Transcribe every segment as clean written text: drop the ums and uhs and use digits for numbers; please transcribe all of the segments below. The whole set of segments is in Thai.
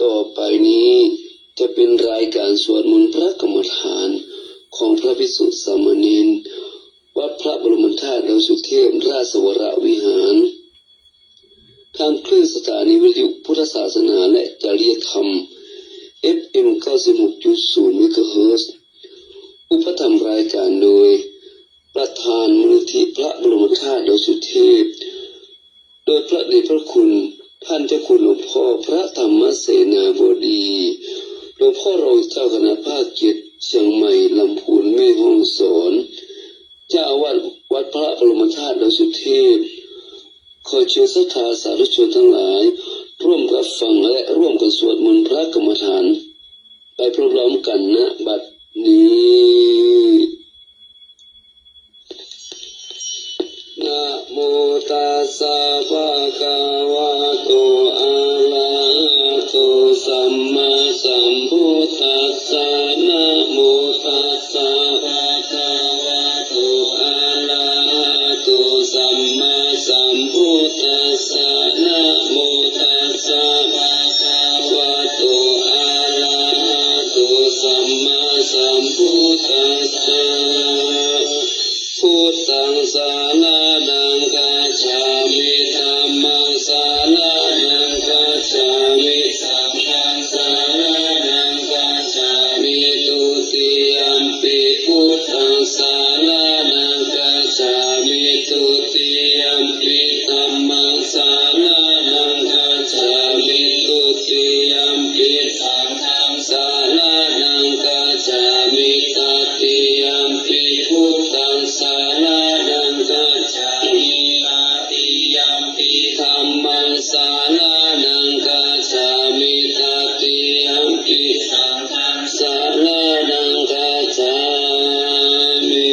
ต่อไปนี้จะเป็นรายการสวดมนต์พระกรรมฐานของพระภิกษุสามเณรวัดพระบรมธาตุดอยสุเทพราชวรวิหารทางคลื่นสถานีวิทยุพุทธศาสนาและจริยธรรม FM 96.0 เมกะเฮิรตซ์อุปถัมภ์รายการโดยประธานมูลนิธิพระบรมธาตุดอยสุเทพโดยพระเดชพระคุณท่านเจ้าคุณหลวงพ่อพระธรรมเสนาบดีหลวงพ่อรองเจ้าคณะภาค7เชียงใหม่ลำพูนแม่ฮ่องสอนเจ้าอาวาสวัดพระบรมธาตุดอยสุเทพขอเชิญศรัทธาสาธุชนทั้งหลายร่วมรับฟังและร่วมกันสวดมนต์พระกรรมฐานไปพร้อมๆกันณบัดนี้นะโมตัสสะภะคะวะโตอะระหะโตสัมมาสัมพุทธัสสะนะโมตัสสะภะคะวะโตอะระหะโตสัมมาสัมพุทธัสสะนะโมตัสสะภะคะวะโตอะระหะโตสัมมาสัมพุทธัสสะพุทธังสารนังคัจฉามิธัมมังสารนังคัจฉามิสังฆังสารนังคัจฉามิทุติยัมปิพุทธังสารนังคัจฉามิทุติยัมปิธัมมังสารนังคัจฉามิทุติยัมปิสังฆังสารนังคัจฉามิตติยัมปิพุทธังสารนังคัจฉามิตติยัมปิธัมมังสารนังคัจฉามิตติยัมปิสังฆังสารนังคัจฉามิ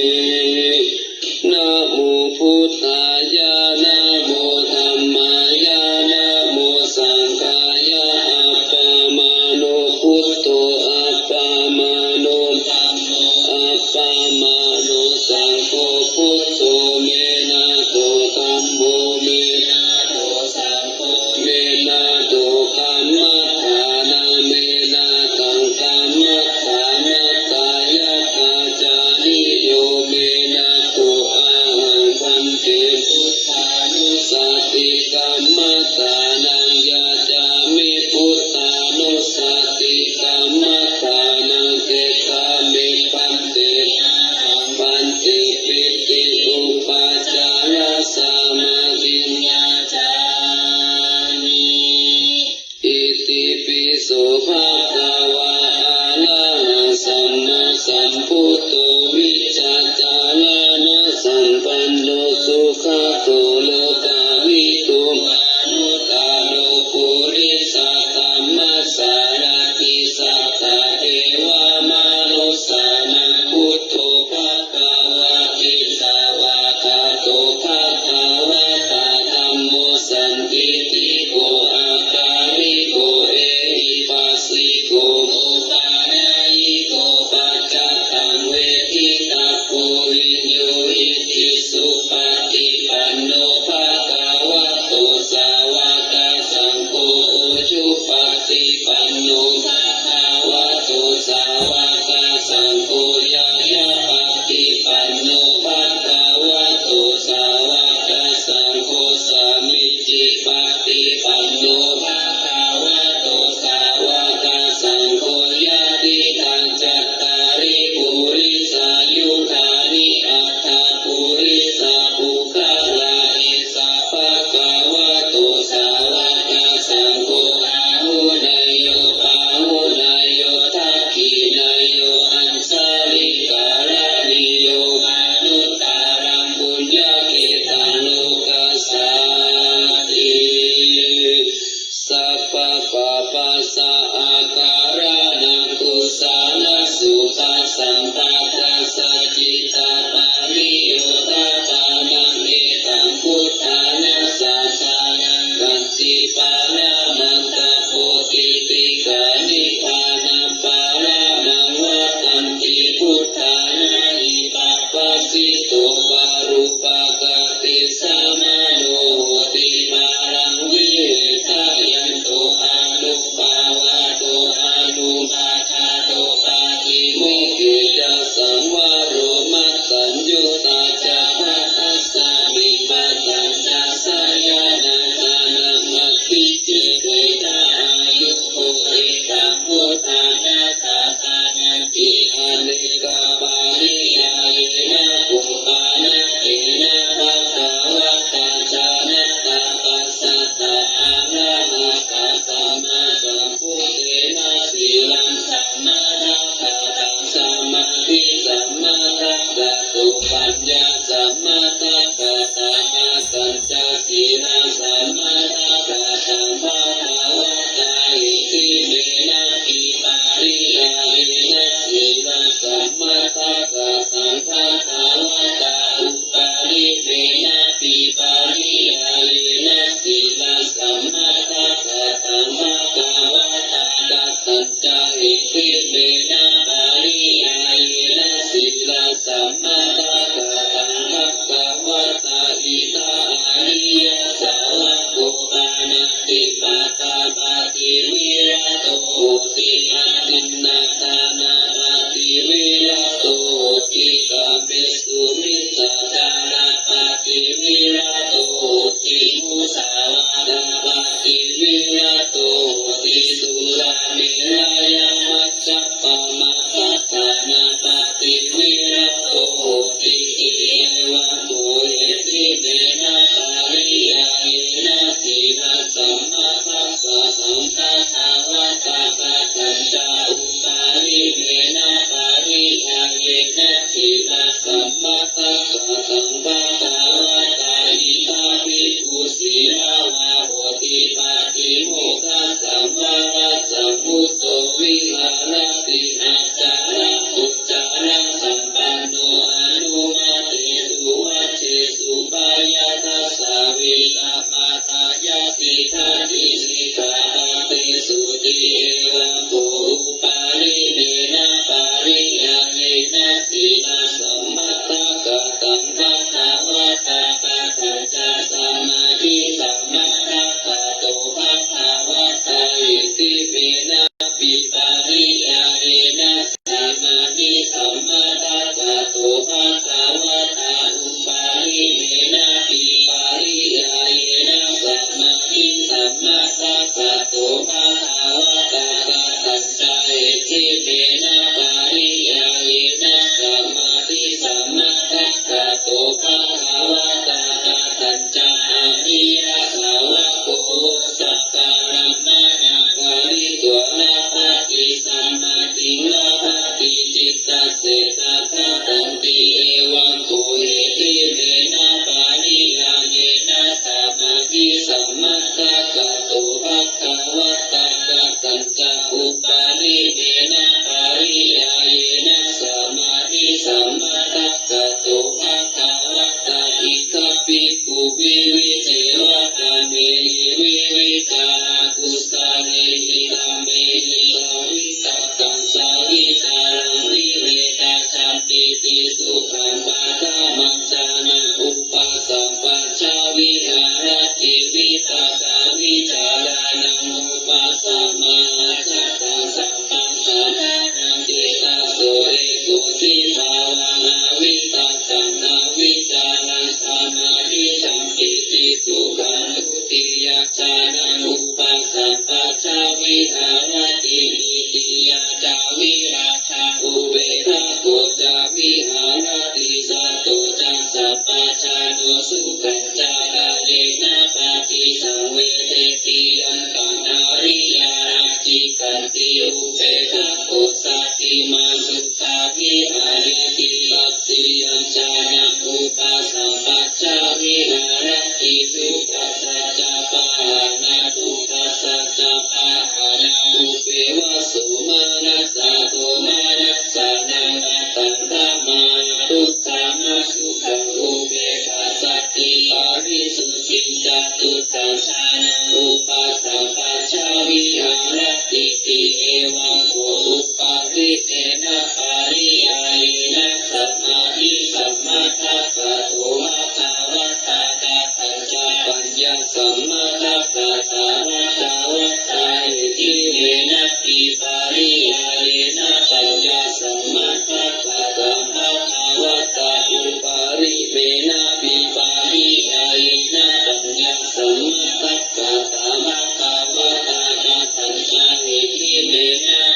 นะโมพุทธายะนะโมธัมมายะนะโมสังฆายะอัปปะมาโนพุทโธอัปปะมาโนธัมโมอัปปะมาโนสังโฆพุทโธเมนะโตธัมโมเมนะโตสังโฆเมนะโตกัมมัฏฐานะเมนะตังกัมมัฏฐานะกายกาจานิโยเมนะโตอะหังคันเตพุทธานุสติกัมมัฏฐานังยาจามิพุทธานุสติกัมมัฏฐานังเตกามิปันเตปันติปิติอุปาจารสมาธิญาจามิอิติปิโสภะคะวะอะระหะสัมมาสัมพุทโธวิชชาจารณะสัมปันโนสุขโตโลกาวิทูมานุตตาโลปุริสัตตัมมัสสารติสัทธะเทวามนุสสานังพุทโธภะคะวะติสาวะคาโตภะคะวะตาธัมโมสันติติโกอาการิโกเอหิปัสสิโกโอปานายิโกปัจจตังเวทิตาโกวิญโยอิติสุปฏิปันโนภะคะวะโตสาวกสังโฆอุชุปฏิปันโนภะคะวะโตสาวกสังโฆยายาปฏิปันโนภะคะวะโตสาวกสังโฆสามิจิปฏิปันโนภะคะวะโตสาวกสังโฆยะติตังจัตตาริปุริสายุคานิอัตถปุริสาภุคลาอิสาภะคะวะโตสาวกสังโฆอาหุนายโยอาหุนายโยทักขินายโยอัญชลิการานิโยมานุตตารังปุญญเกตังโลกัสสาติสัพพะปะปัสสะอาการะนังกุศลสุขสัมปัฏฐัสสะจิตตาปาริโยตปานังเอตังพุทธานัสสะสานังกัจจิปานามันตะโพธิปิกานิพพานาปารามังวัฏันติพุทธานาหิปัปปะสิโตปารุปกติสัมมาโนโหติปารังวิทายันโตอนุภาวะ กาวะตาตัจจาอิทิเมนะปาริยายนะสิลาสัมมาตากตังภะคะวะตาอิตาอาริยสาวกโกปานาติปาตาปาติวิระโตติอาทินนาทานาปาติวิระโตติกาเมสุมิจจาราปาติวิระโตติมุสาวาทาปาติวิระโตติสุราเมรยมัจจปมาทัฏฐานาปาติวิระโตติอิเอวะโมเหติเตนะปาริยายนะทีนะสัมมาทัสสะสัมภะคะวะตาตะทัจจาอุปาริเมนะปาริยายนะทีนะสัมมาทัสสะสัมภะคะวะตาอิทาภิกขุสีลาวะโหติปาติโมกขัสสัมวาระสัมพุตโตวิหารติอาจาระปุจจาระสัมปันโนอนุมาเตสุวัชเชสุปายาทัสสาวิตาปาทายาสิทานิสิกขาปะเตสุติเอวังโกอุปาริเนนะปาริยาเนนะสีนาสัมมาตากตังภะคะวะตาปะทัจจาสัมมาทิสัมมาทัฏฐะโตภะคะวะตาอิติเมนะปิปาริยาเนนะสัมมาทิสัมมาทัฏฐะโตภะคะวะตาอุปาริเมนะปิปาริยาเนนะสัมมาทิสัมมาทัฏฐะโตภะคะวะตาตัจจาอิทิเมนะปาริยาเนนะสัมมาทิสัมมาทัฏฐะโตภะคะวะตาตัจจาอาริยสาวกโกสักการะมานาคาริตัวนาปฏิสัมมาติงนาปฏิจิตตเสตตะตันติเอวังโคเหติเมนะปาริยาเนนะสัมมาทิสัมมาทัฏฐะโตภะคะวะตาตัจจาอุปาริเมนะปาริยาเนนะสัมมาทิสัมมาทัฏฐะโตภะคะวะตาอิทัปปิกุวิวิเทวะตาเมหิวิวิจาคุสาเนหิธรรมเมหิสาวิสักขังสาวิจารังวิเวกาชันติติสุขังปาทามังจานังอุปสัมปัชฌาวิหารติวิตากาวิจารานังอุปสัมมาทัฏฐังสัมปันสานังจิตตโสเอกุติภาวังอวิตตังนาวิจารังสมาธิสัมปิติสุขังทุติยจานังอุปสัมปัชฌาวิหารตินิติยจาวิราชาอุเบกขาโกจาวิหารติสัตโตจัสสัพพะชาโนสุขัญจาราเรนะปฏิสังเวเทติยันตังอาริยาราจิกันติอุเบกขาโกสัตติมาสุตตาวิหารติสัตติยัญจานังอุปสัมปัชฌาวิหารติทุกขสัจจะปะหานาทุกขสัจจะปะหานาอุเปวะสุมานัสสะโทมานัสสะนังอัตตังธัมมาทุกขามัสสุขังอุเบกขาสัตติปาริสุทธิจตุตังชานังอุปสัมปัชฌาวิหารติติเอวังโกอุปาริเตนะปาริยาเยนะสัมมาทิสัมมาทัฏฐะโตภะคะวะตาตัจจาปัญญสัมมาทัฏฐะภะคะวะตาอิทิเมนะปิปาริยาเยนะปัญญสัมมาทัฏฐะสัมภะคะวะตาอุปาริเมนะปิปาริยาเยนะปัญญสัมมาทัฏฐะสัมภะคะวะตาตัจจาอิทิเมนะ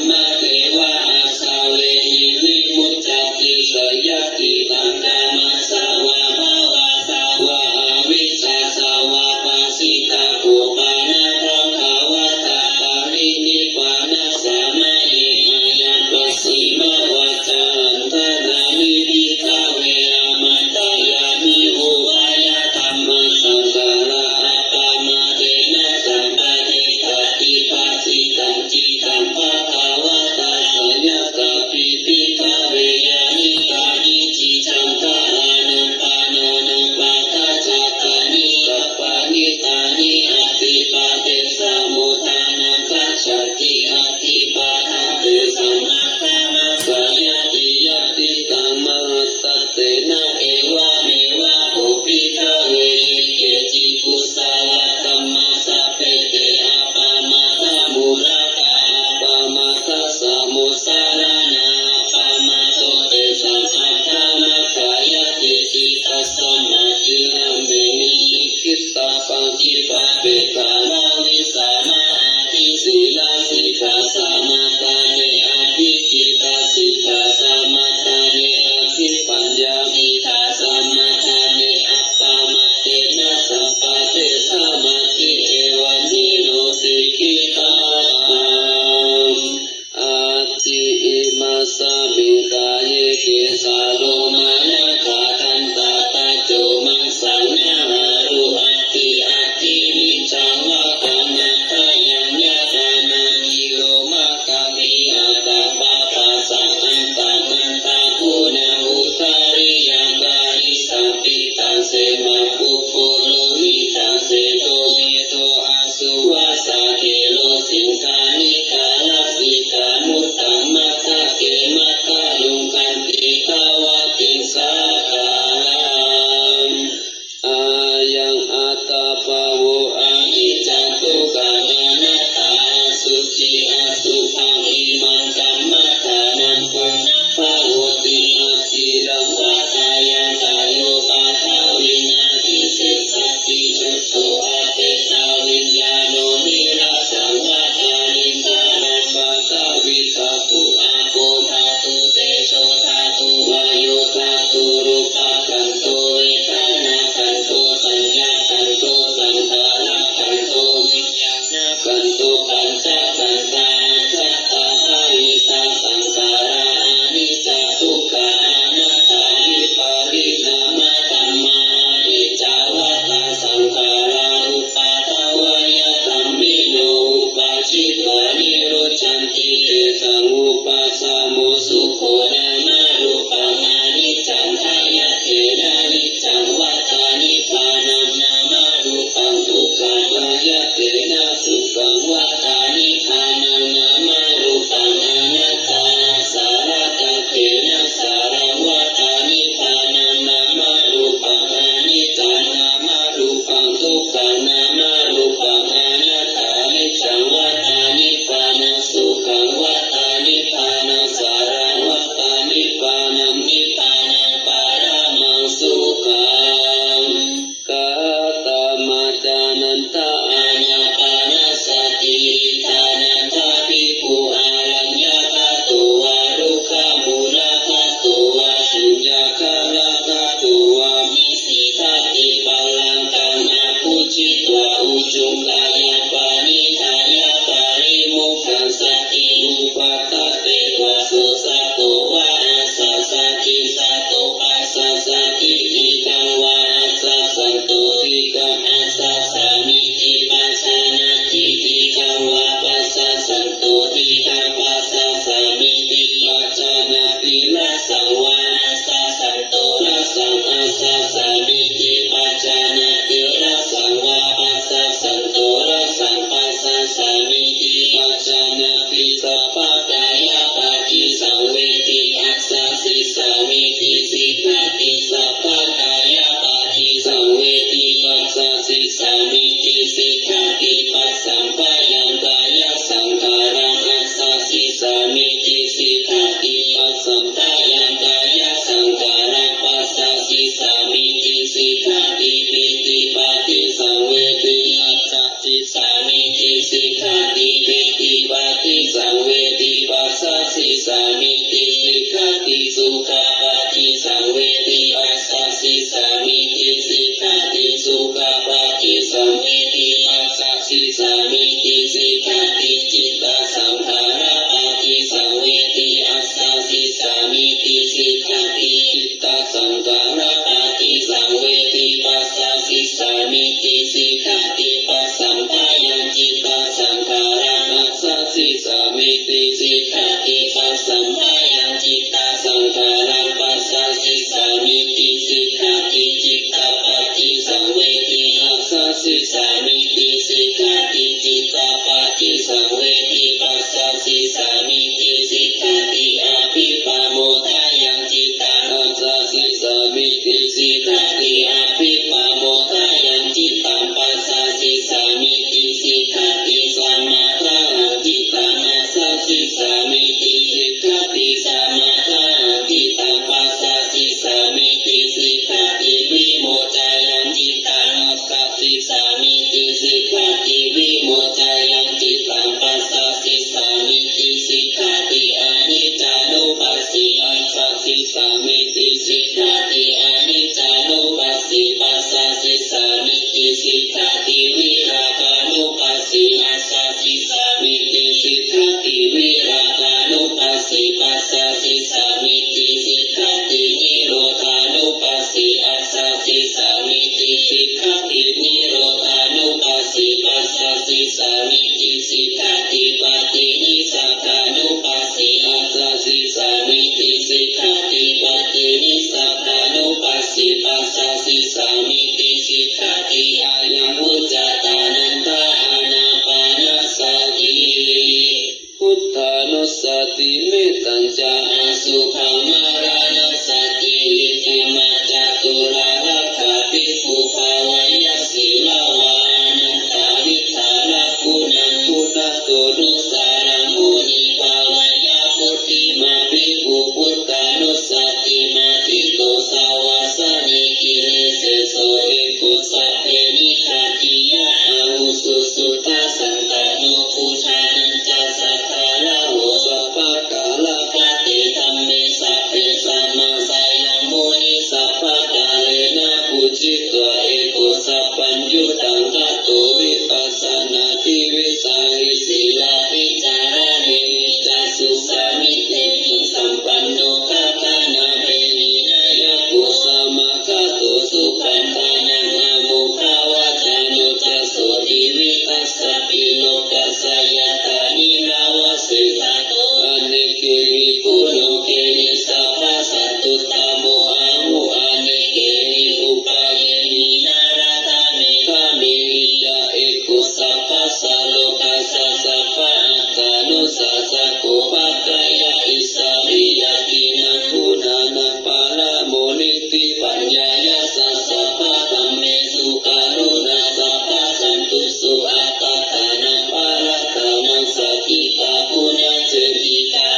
มะเทวะอาสาเวหิวิมุตติสยติตังกามัสสาวะภาวะตาวะอวิชชาสาวะปัสสิตาภูปานะภควตาปารินิพพานะสามาเยอายัปสิมะวะจันทนาวิดิกาเวอามัตตายามิอุปายาธัมมัสสะสาระอัปปะมาเตนะสัมปะเทตติปัสสิตังจิตังภคว ติสุขปฏิสังเวทิปัสสะสิสามิติสิกขาติสุขปฏิสังเวทิปัสสะสิสามิติสิกขาติจิตตสังขาระปฏิสังเวทิอัสสะสิสามิติสิกขาติจิตตสังขาระปฏิสังเวทิปัสสะสิสามิติสิกขาติปัสสัมปายังจิตตสังขาระอัสสะสิสามิติสิกขาติปัสสัมปายังจิตตสังขาระปัสสะสิสามิติสิกขาติจิตตปฏิสังเวทิอัสสะสิสามิติสิกขาติจิตตปฏิสังเวทิปัสสะสิสามิติสิกขาติอภิปาโมทายังจิตตอัสสะสิสามิติสิกขาติอภิปาโมทายังจิตตังปัสสะสิสามิติสิกขาติสัมมาทาจิตตังอัสสะสิสามิติสิกขาติสัมมาทาจิตตังปัสสะสิสามิติสิกขาติวิโมจายังจิตตังอัสสะสิสามิติสิกขาติวิโมจายังจิตตังปัสสะสิสามิติสิกขาติอนิจจานุปัสสิอัสสะสิสามิติสิกขาติอนิจจานุปัสสิปัสสะสิสามิติสิกขาติวิราคานุปัสสิอัสสะสิสามิติสิกขาติวิราคานุปัสสิปัสสะสิสามิติสิกขาตินิโรธานุปัสสิอัสสะสิสามิติสิกขาตินิโรธานุปัสสิปัสสะสิสามิติสิกขาติปฏินิสสขานุปัสสิอัสสะสิสามิติสิกขาติปฏินิสสขานุปัสสิปัสสะสิสามิติสิกขาติอายังวุจจตานันตาอานาปานสติพุทธานุสติเมตัญจาอาสุขังมารานุสติอิทิมาจาตุรารักขาภิกขุภาวยศิลาวานันตาวิทาลคุณังพุทธโตนุสารังมุนิภาวยาพุทธิมาภิกขุพุทธานุสติมาทิโตสาวาสนิกิเลเสโสเอกุสัพเพนิคาติยะอาหุสุสุตาสันตโนพุทธานันจัสสะทาระโหสัพพะกาลกะเตธัมเมสัพเพสัมมาสายังมุนิสัพพะกาเลนะปุจิตวะเอกุสัพพัญญุตังกัตโตวิปัสสนาทิวิสังหิสีลาภิจารเนมิจาสุสามิเตหิสัมปันโนกัตตานาเมหินายะปุสามะกัตโตสุขันธานังอะโมฆาวาจานุจัสโสทิวิตัสสะปิโลกัสสยตานิลาวะเสตโตอเนเกหิปุโนเกหิสัพพะสัตตุตโมอะหุอเนเกหิอุปาเยหินาราธาเมฆาเมหิจาเอกุสัพพะสะโลกัสสะสัพพะอัตตานุสัสสะโกภะกายะอิสาริยตินังคุณานังปาระโมนิติปัญญายะสัสสะภะธัมเมสุการุณาสัพพะสันตุสุอัตตานังปาระตานังสักิตาปุญญเจติตา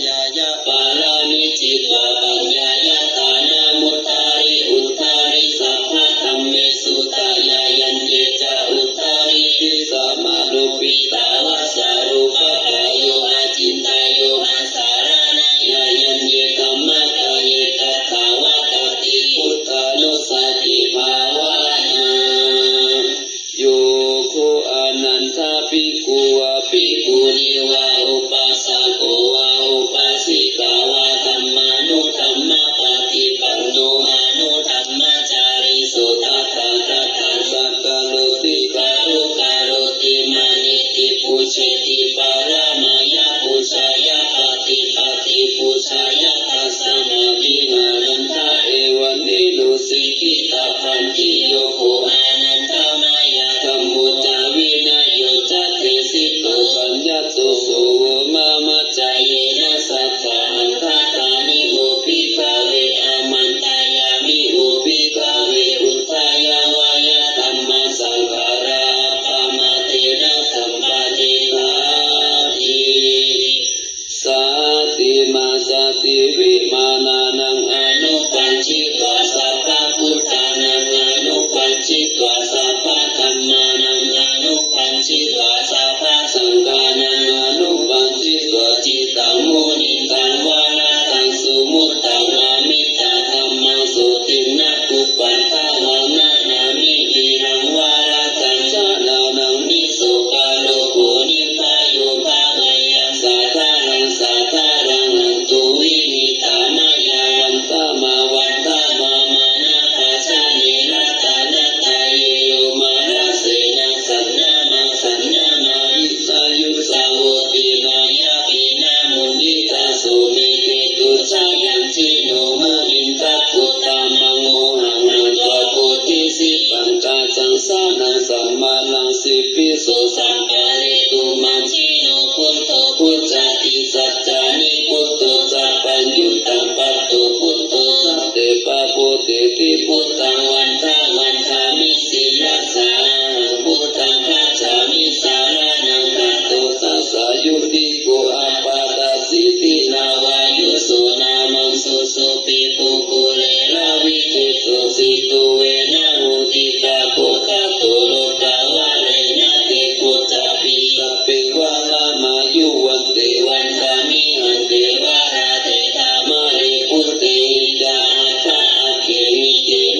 ยายะปารามิจิตวะปัญญายะตานามุตตาริอุตตาริสัพพะธัมเมสุตายายันเยจะอุตตาริทิสัมมานุปิตาวะสารุปะกายโยอาจินตายโยอาสารณยายันเยธัมมะกายเยตถาวะตติพุทธานุสติภาวะนาโยโคอนันทาภิกขุวะภิกขุณีวะอุปัสสะโกวะอุปัสสิกาวะธัมมานุธัมมปฏิปันโนมานุธัมมจาริสุทัตถะทัตถะสักกะโลติการุการุติมานิติปุเชติปารามายะปุชายะปฏิปฏิปุชายะตัสสะมาภินานันทะเอวันนิโนสิกิตาพันธิโยโคอานันทมายะธัมโมจาวินโยจัตเตสิโตปัญญาโตโสโวมามัจจายเยนะสัพพะอันทะตานิโอปิภาเวอามันตายามิโอปิภาเวอุทธายาวายะธัมมัสสังขาราปะมาเตนะสัมปะเจตาทิสาติมาสติวิมานานังอนุปัญชิตวะสัพพะพุทธานังอนุปัญชิตวะสัพพะธัมมานังอนุปัญชิตวะสัพพะสังฆานังอนุปัญชิตวะจิตตังมุนิตังวาระตังสุมุต ปัตตุพุทโธสัพเตปะโพติปิพุทธังวันทาวันทามิสิลาสาพุทธังคัจฉามิสารานังกัตโตสัสสะยุติโกอาปาตาสิตินาวายุโสนามังสุสุปิปุกุเลลาวิจิตโสสิตุเวนะโหติกาโภคาโตโลกาวะเรนะเตปุจจาปิสัพเพวะลามายุวันเตวันทามิหันเตวะราเตธามาริพุทเตจาอาคาอาเคมิเตม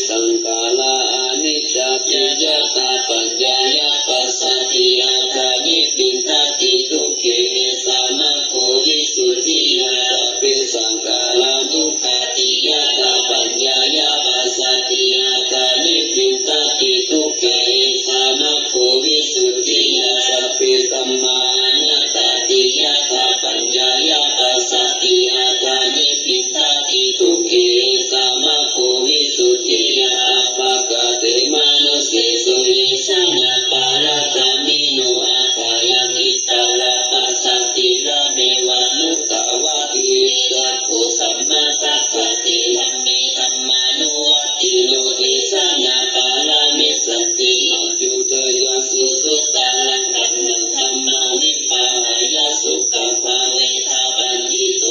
สังขาราอนิจจติยตาปัญญายาปัสสติอาคานิปินทติทุกเขสามะโควิสุทธิยาสัพเพสังขาราทุกขติยตาปัญญายาปัสสติอาคานิปินทติทุกเขสามะโควิสุทธิยาสัพเพธัมมานัตติยตาปัญญายาปัสสติอาคานิปินทติทุกเขสามะโควิสุทธิยาปะกะเตมานุเสสุริสังปาราตามิโนอาคายามิตาลาปัสสติระเมวานุตตาวะติสัพพุสัมมาตัฏฐะติลัมเมธัมมานุวัตติโลเทสัญาปารามิสติอัจจุตยสุสุตตาลังธัมมังธัมมาวิปาหายาสุขภาเวทาปัญญิโต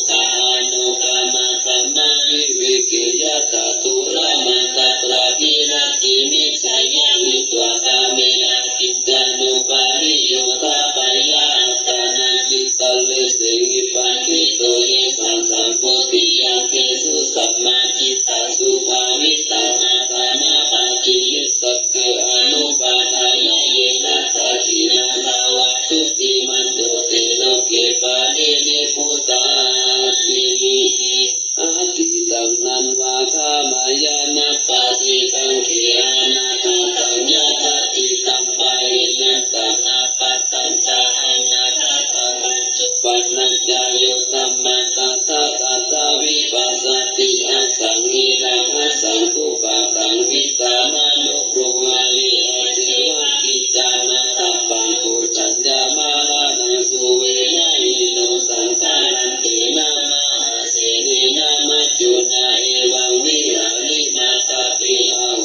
กาโนกามะธัมมาวิเวกิยตตุระมันตตระพิรติมิสยามิตวกาเมอาทิตานุปาริโยตาปายาอัตตานันจิตตเลสิกิปันติโตเยสังสัมโพธิยาเกสุสัมมาจิตตสุภาวิตานาตานาปาจิยิตตเกอนุปาทายะเยนะตาทินาสาวะสุติมันโตเตโลเกปาลินิพุตตาติอาทิตังนันวาคามายานะปาติตังเขอานาคาตังยะตติตัมปะเอนะตังอาปัตตัญจาอานาคาตังอัจจุปันนัญจายโยธัมมังตัสสะตัสสะวิปัสสติอาสังหิรังอาสังคุปะตังวิตามานุปรุวาลิอาเทวะกิจามาตัปปังปุจัญญามาลานังสุเวนะอิโนสังฆารันเตนะมหาเสเนนะมัจจุนาเอวังวิหาริมาตาปิอาห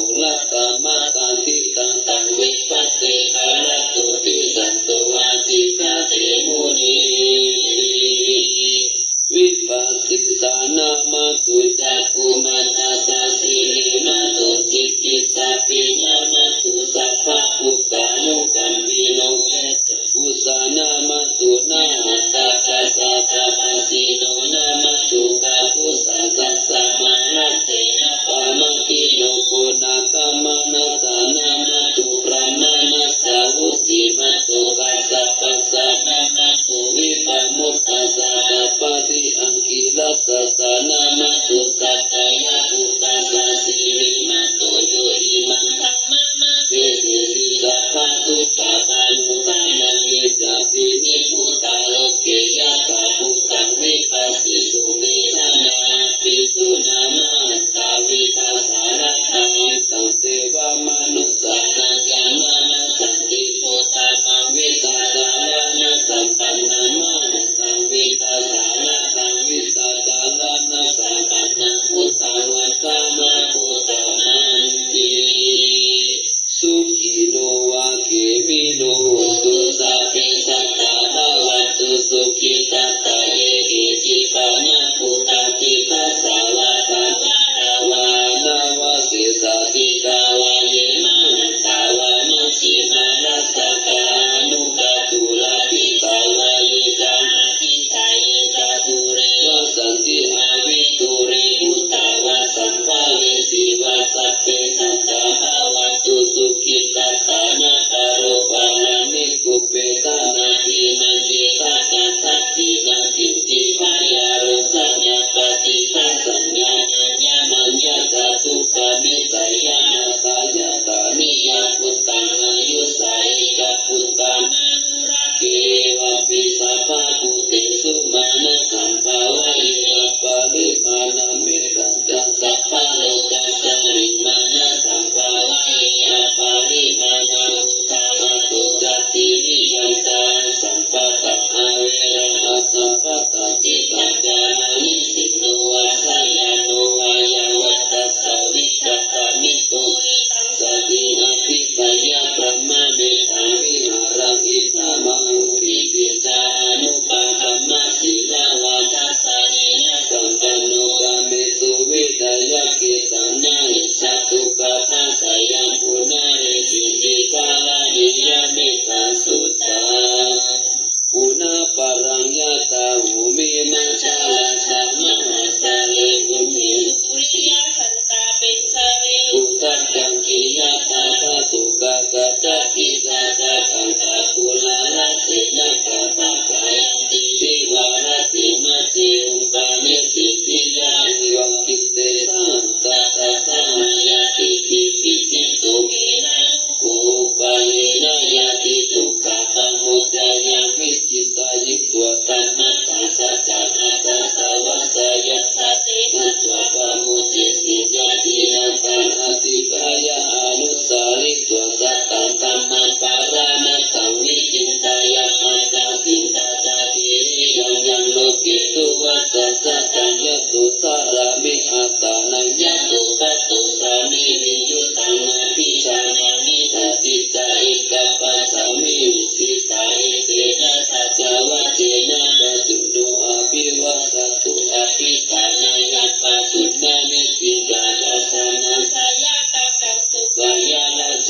มิวิญยุตังนาภิชานามิทัตติจาอิกะปัสสามิสิกาอิเตนะทัจจาวะเจนะปัจจุโนอภิวัสตุอภิกานายัปปัสสุนานิปิดาดัสสานาสายะตะกัสสุกายาลเจ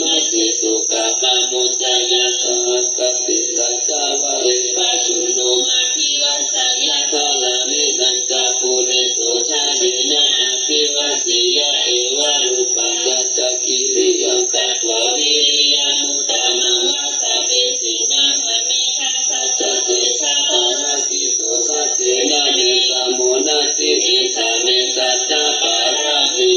นะเจสุกะปะโมจายะสังกัปปิสักกาวะเอปัจจุโนอภิวัสยะทาลานิสังกะปุเรโสชาเจนะอภิวัสยะเอวะรูปัสสัจจกิริยังกัตวะวิริยมุตตะมังวัสสะเปสินามะมิทัสสะจเตชะปาราสิโตสัจเจนะเมสะโมนะติอิสาเมสัจจะปาราติ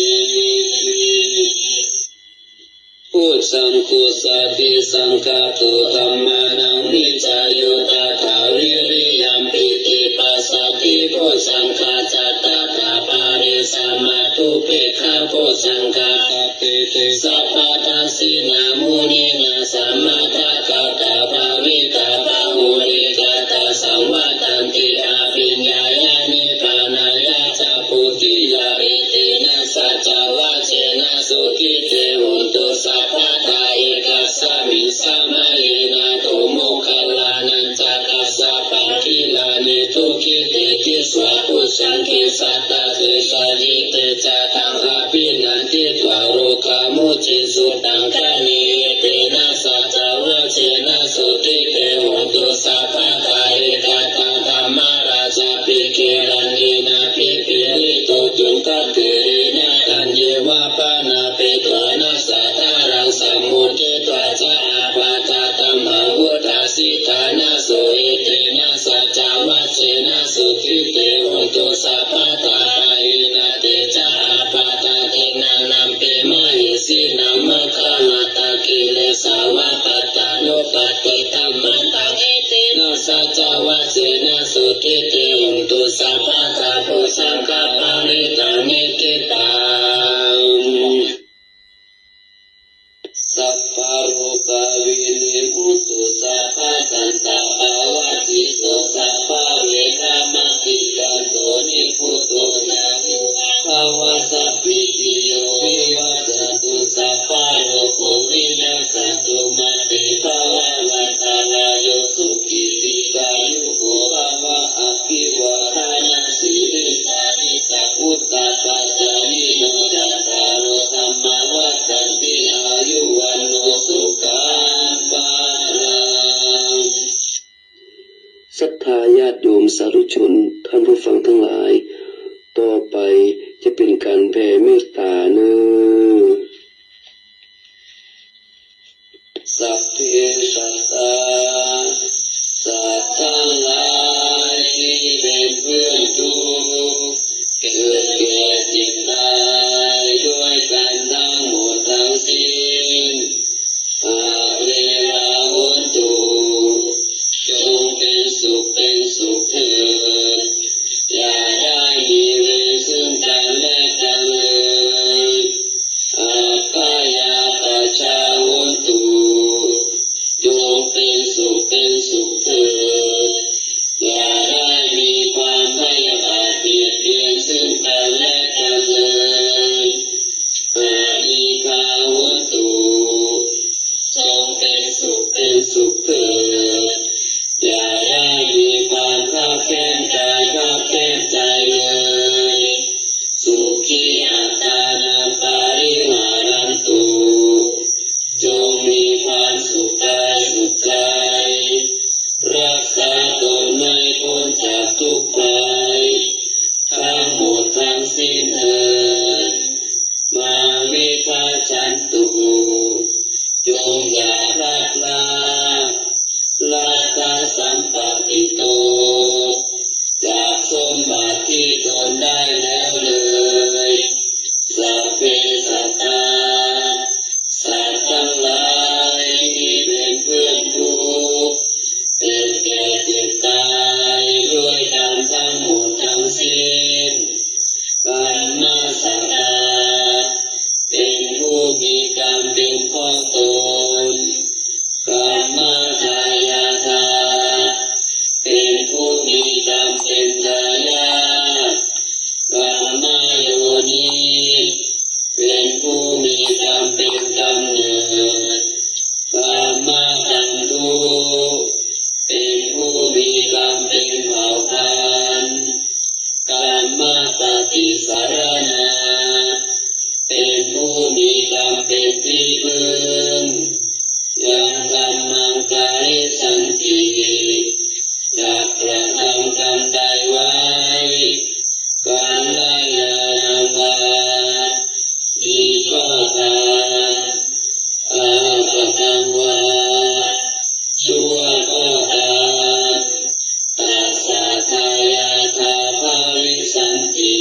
พุทธังคุสติสังฆตุธัมมานังนิจายุตถาวิริยัมปิติปัสสติพุทธังฆาจัตตาตาปาริสัมมาทุเปกขาพุทธังฆาตเปเตสัพพะทัสสินามุนีนาสัมมาทัคคาตาภาวิกาภาหุริกาตาสัมวัตันติอาภิญญายานิปานายาจาพุติยาอิตินะสัจจวะเชนะสุขิเตหุนตุสัพพะทาเอกัสสมิสัมมาเยนะโตโมคคัลลานันจักขัสสะปังคิลานิทุขิเตติสวะพุสังคิสัตตะเตสะยิเตจาตังอภินันติตวาโรคามุจิสุตังคานิเตนะสัจจวะเชนะสุติเตหุนตุสัพพะทาเอกตาธัมมาราชาภิกขิรันญินาภิกขิลิโตจุนตัตเตรินะตัญเยวะปานาเปตวานัสสะทารังสัมมุทิตวะจาอาปาตาตัมหังวุฒาสิทานาโสเอเตนะสัจจวะเชนะสุขิเตหุนตุสัพพะทาปะหินาเตจาอาปาตาเทนะนัมเปมะหิสินัมมะคะนาตาคิเลสาวะปัตตานุปัตติตัมมันตังเอเตนะสัจจวะเชนะสุขิเตหุนตุสัพพะทาปุสังฆปาริตานิติตังสัพพะโรกาวินิมุตตุสัพพะสันตา ำเป็นกำเนิดกรรมตันตุเป็นผู้มีกรรมเป็นเผ่าพันธุ์กรรมปฏิสารณาเป็นผู้มีกรรมเป็นที่พึ่งยังกรรมังกายสันติจะกระทำกรรมใดไว้การละยานาบาดีก็ตามอาปะตังวาชั่วก็ตามตัสสะทายาทาภาวิสันติ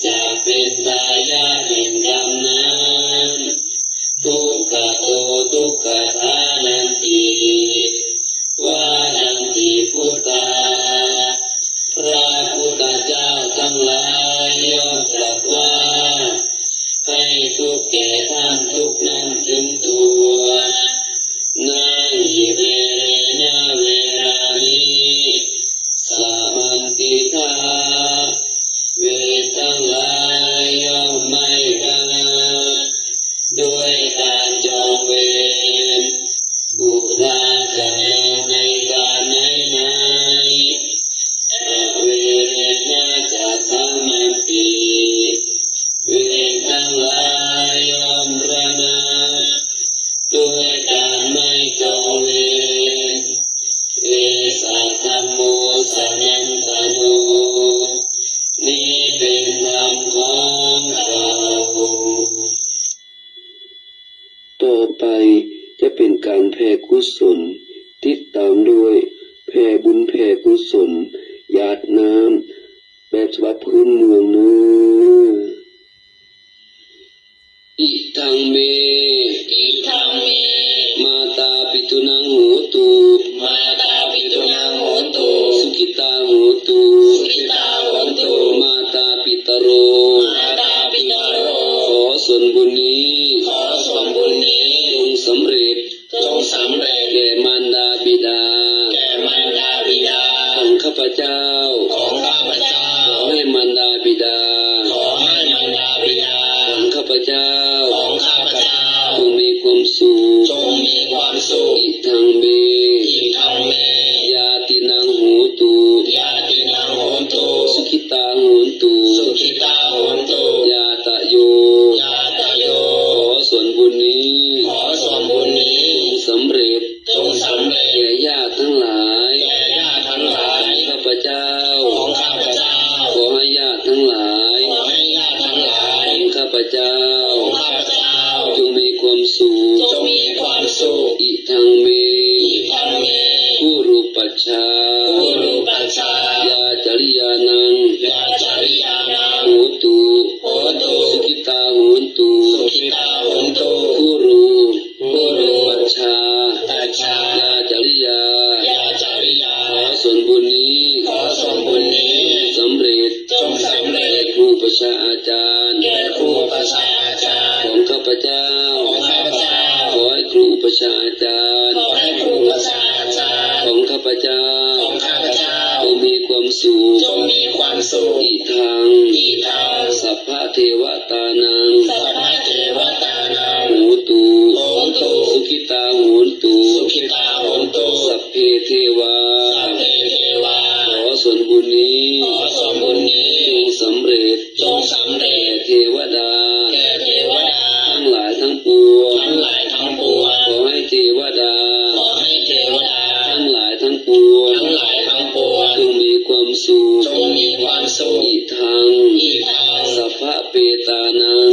จะเป็นตายาแห่งกรรมนั้นทุกขโตทุกขทานันติวานันติพุทธาพระพุทธเจ้าทั้งหลายย่อมตรัสว่าให้ทุกข์แก่ท่านทุกข์นั้นถึงตัวนาหิเวเรนะเวรานิสามันติทาเวททั้งหลายย่อมไม่ระงับด้วยการจองเวรบุตรจะในการไหนเวเรนะจะทำมันปีเวรทั้งหลายย่อมระงับด้วยการไม่จองเวรเอสะธัมโมสนันตโนนี้เป็นธรรมของเราต่อไปจะเป็นการแผ่กุศลติดตามด้วยแผ่บุญแผ่กุศลหยาดน้ำแบบฉบับพื้นเมืองเนื้ออิทังเมมาตาปิตุนังโหตุสุขิตาโหตุมาตาปิตโรขอส่วนบุญนี้จงสำเร็จแก่มารดาบิดาของข้าพเจ้าขอให้มารดาบิดาของข้าพเจ้าจงมีความสุขอิทังเมยาตินังโหตุสุขิตาโหตุยาตะโยขอส่วนบุญนี้จงสำเร็จแก่ญาติทั้งหลายข้าพเจ้าขอให้ญาติทั้งหลายของข้าพเจ้าจงมีความสุขอิทังเมผู้รูปัชฌายาจริยานังโหตุสุขิตาโหตุผู้รูปัชฌายาจริยาขอส่วนบุญนี้สำเร็จครูประชาอาจารย์ของข้าพเจ้าขอให้ครูประชาอาจารย์ของข้าพเจ้าจงมีความสุขอิทังสัพพะเทวตานังโหตุสุขิตาโหตุสัพเพเทวาขอส่วนบุญนี้จงสำเร็จแก่เทวดาทั้งหลายทั้งปวงขอให้เทวดาทั้งหลายทั้งปวงจงมีความสุขอิทังสัพพะเปตานัง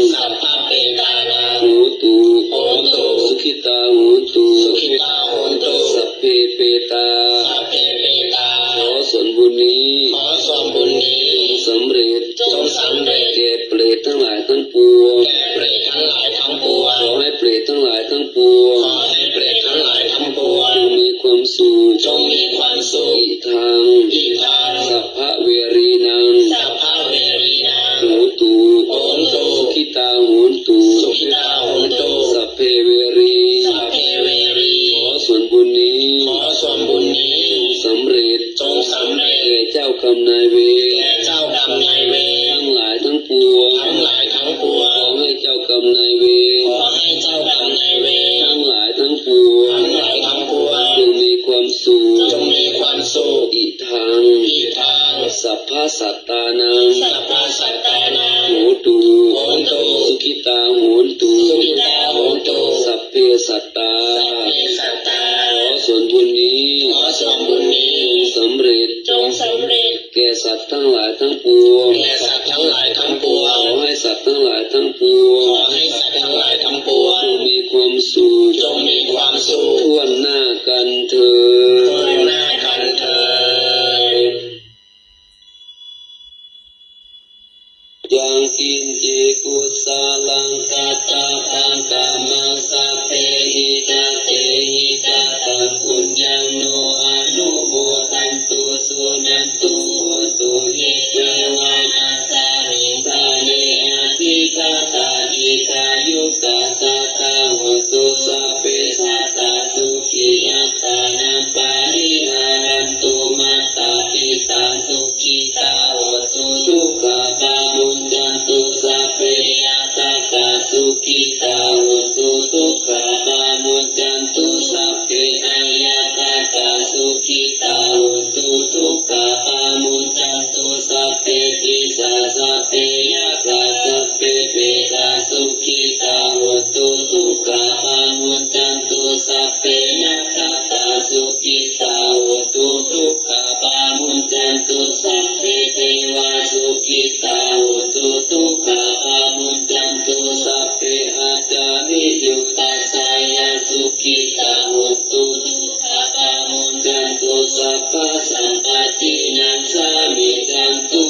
โหตุสุขิตาโหตุสัพเพเปตาขอส่วนบุญนี้จงสำเร็จแก่เปรตทั้งหลายทั้งปวงขอให้เปรตทั้งหลายทั้งปวงจงมีความสุขอิทังสัพพะเวรีนังโหตุสุขิตาโหตุสัพเพเวรีขอส่วนบุญนี้จงสำเร็จแก่เจ้ากรรมนายเวรทั้งหลายทั้งปวงขอให้เจ้าก รรมนายเวร ขอให้เจ้ากรรมนายเวร ทั้งหลายทั้งปวง ทั้งหลายทั้งปวง จงมีความสุข จงมีความสุข อิทัง อีกทาง สัพพะสัตตานัง สัพพะสัตตานัง โหตุ โหตุ สุขิตาโหตุ สุขิตาโหตุ สัพเพสัตตา สัพเพสัตตา ขอส่วนบุญนี้ ขอส่วนบุญนี้ สำเร็จ จงสำเร็จ แก่สัตว์ทั้งหลายทั้งปวง แก่สัตว์ทั้งหลายทั้งปว ข ง อให้สัตว์ทั้งหลายทั้งปว ข ง อให้สัตว์ทั้งหลายทั้งปว จ ง งมีความสุข จงมีความสุข ทั่วหน้ากันเถิด ทั่วหน้ากันเถิด ยังกินจิกุสาลังกัตตาปังกามังสัพเพหิจาเตหิจาตังปุญญังโนอนุโมทันตุสุนันตุโหตุหิเจวันอาสาริตานิอาทิกาตาอิกายุกาสัตตาโหตุสัพเพสัตตาสุขิยัตตานัมปาริหารันตุมาตาปิตาสุขิตาโหตุสุขปามุญจันตุสัพเพยตตาสุขิตาโหตุทุกขปามุญจันตุสัพเพอายตตาสุขิตาโหตุทุกขปามุญจันตุสัพเพปิสาสัพเพยตาสัพเพเปตาสุขิตาโหตุทุกขปามุญจันตุสัพเพยตาสุขิตาโหตุทุกขปามุญจันตุสัพเพเทวาสุขิตาโหตุทุกขปามุญจันตุสัพเพอาจาริยุตตาสายาสุขิตาโหตุทุกขปามุญจันตุสัพพะสัมปตินังสามิจันตุ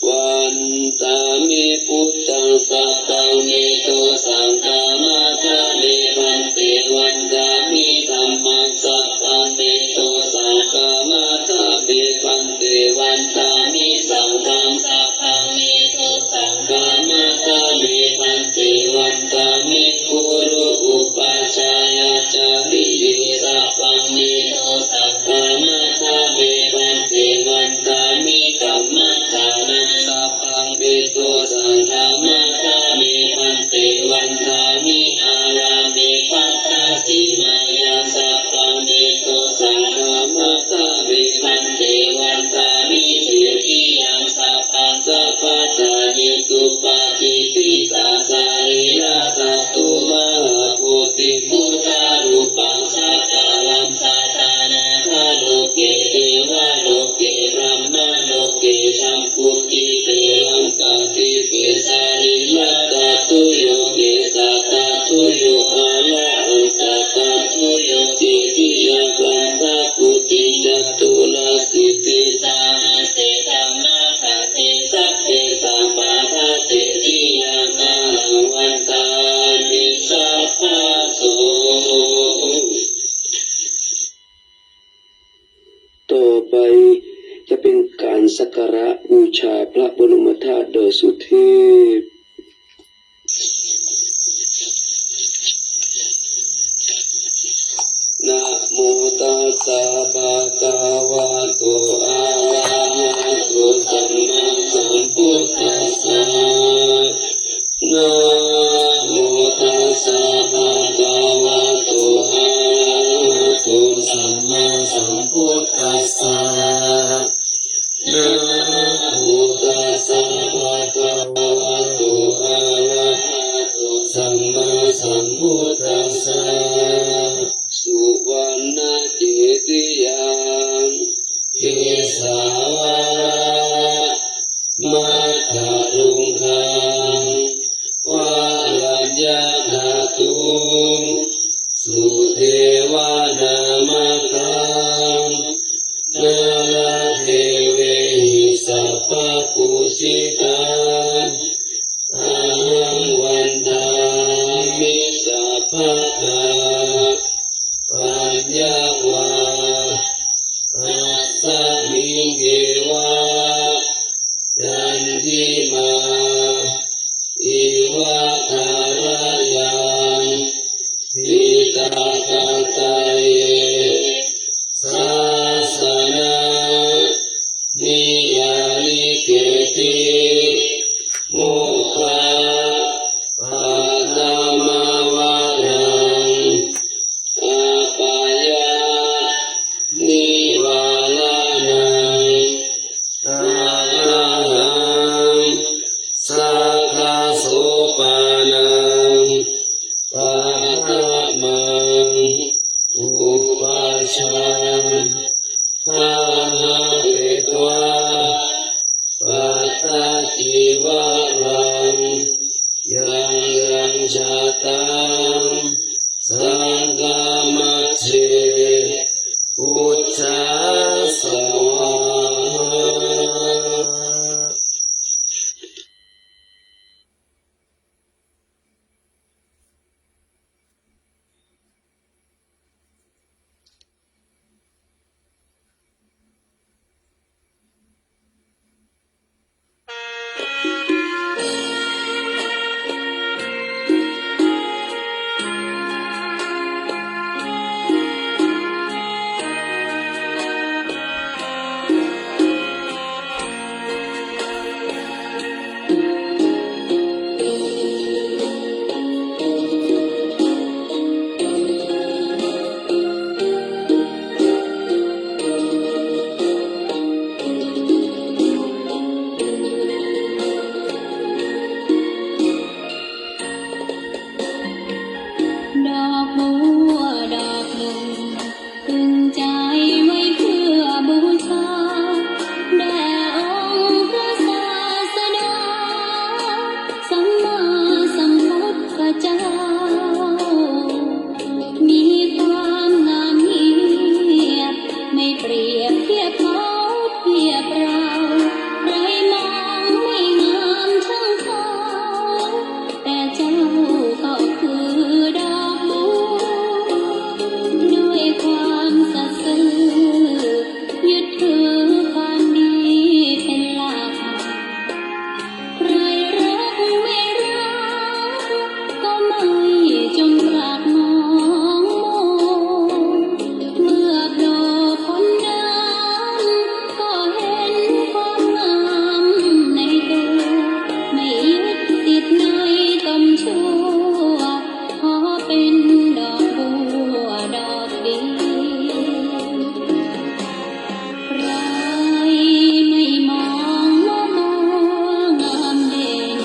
วันตามิพุทธังสัพพังเมโตสังฆามาทะเมพันเตวันตามิธัมมังสัพพังเมโตสังฆามาทะเมพันเตวันตามิสังฆังสัพพังเมโตสังฆามาทะเมพันเตวันตามิกุรุอุปัชฌายาจาริยิสัพพังเมโตสังฆามาทะเมพันเตวันตามิกัมมัฏฐานังสัพพังเมโตสังฆามาทะเมพันเตวันตามิอาราเมปัตตาสิมายังสัพพังเมโตสังฆามาทะเมพันเตวันตามิเสกิยังสัพพังสัพพะทานิตุปาทิปิตาสาริยาสัตตุมหาโพธิพุทธารูปังสักการังสัตตานาคาโลเกเทวะโลเกบรหมโลเกชัมพุติเตลังกาติเปสาริลัตตาตุโยเกสัตตาตุโยอาละอันตตาตุโยติติยังกลันตาปุติจัตุลาสิติสาเสธัมมาคาเตสัพเพสัมปาทาเตติยังอาหังวันตานิสัพพะโสต่อไปจะเป็นการสักการะบูชาพระบรมธาตุโดยสุเทพนะโมตัสสะภะคะวะโตอะระหะโตสัมมาสัมพุทธัสสะนะโมตัสสะภะคะวะโตอะระหะโตสัมมาสัมพุทธัสสะนะโมตัสสะภะคะวะโตอะระหะโตสัมมาสัมพุทธัสสะสุวรรณเจติยังทิสาวาระมัทธลุงคังวาลัญญานาตุงสุเทวานามคังนาลาเทเวหิสัพพปุสิตังอาหังวันทามิสัพพะทาปัญญาวาอัสสมิงเกวะจันทิมาอิวะทารยังปิตาคัง ตังสังฆมัจเจพุทธัสสวาดอกบัวดอกหนึ่งพึงใจไว้เพื่อบูชาแด่องค์พระศาสดาสัมมาสัมพุทธเจ้ามีความงามเงียบไม่เปรียบเทียบเขาเทียบเราใครมองไม่งามช่างเขาแต่เจ้าก็คือดอกบัวด้วยความสัตย์ซื่อยึดถือความดีเป็นหลักใครรักไม่รักก็ไม่จงรักมองมองเมื่อโผล่พ้นน้ำก็เห็นความงามในตัวไม่ยึดติดในตมชั่วขอเป็นดอกบัวดอกเดียวใครไม่มองว่ามัวงามเด่น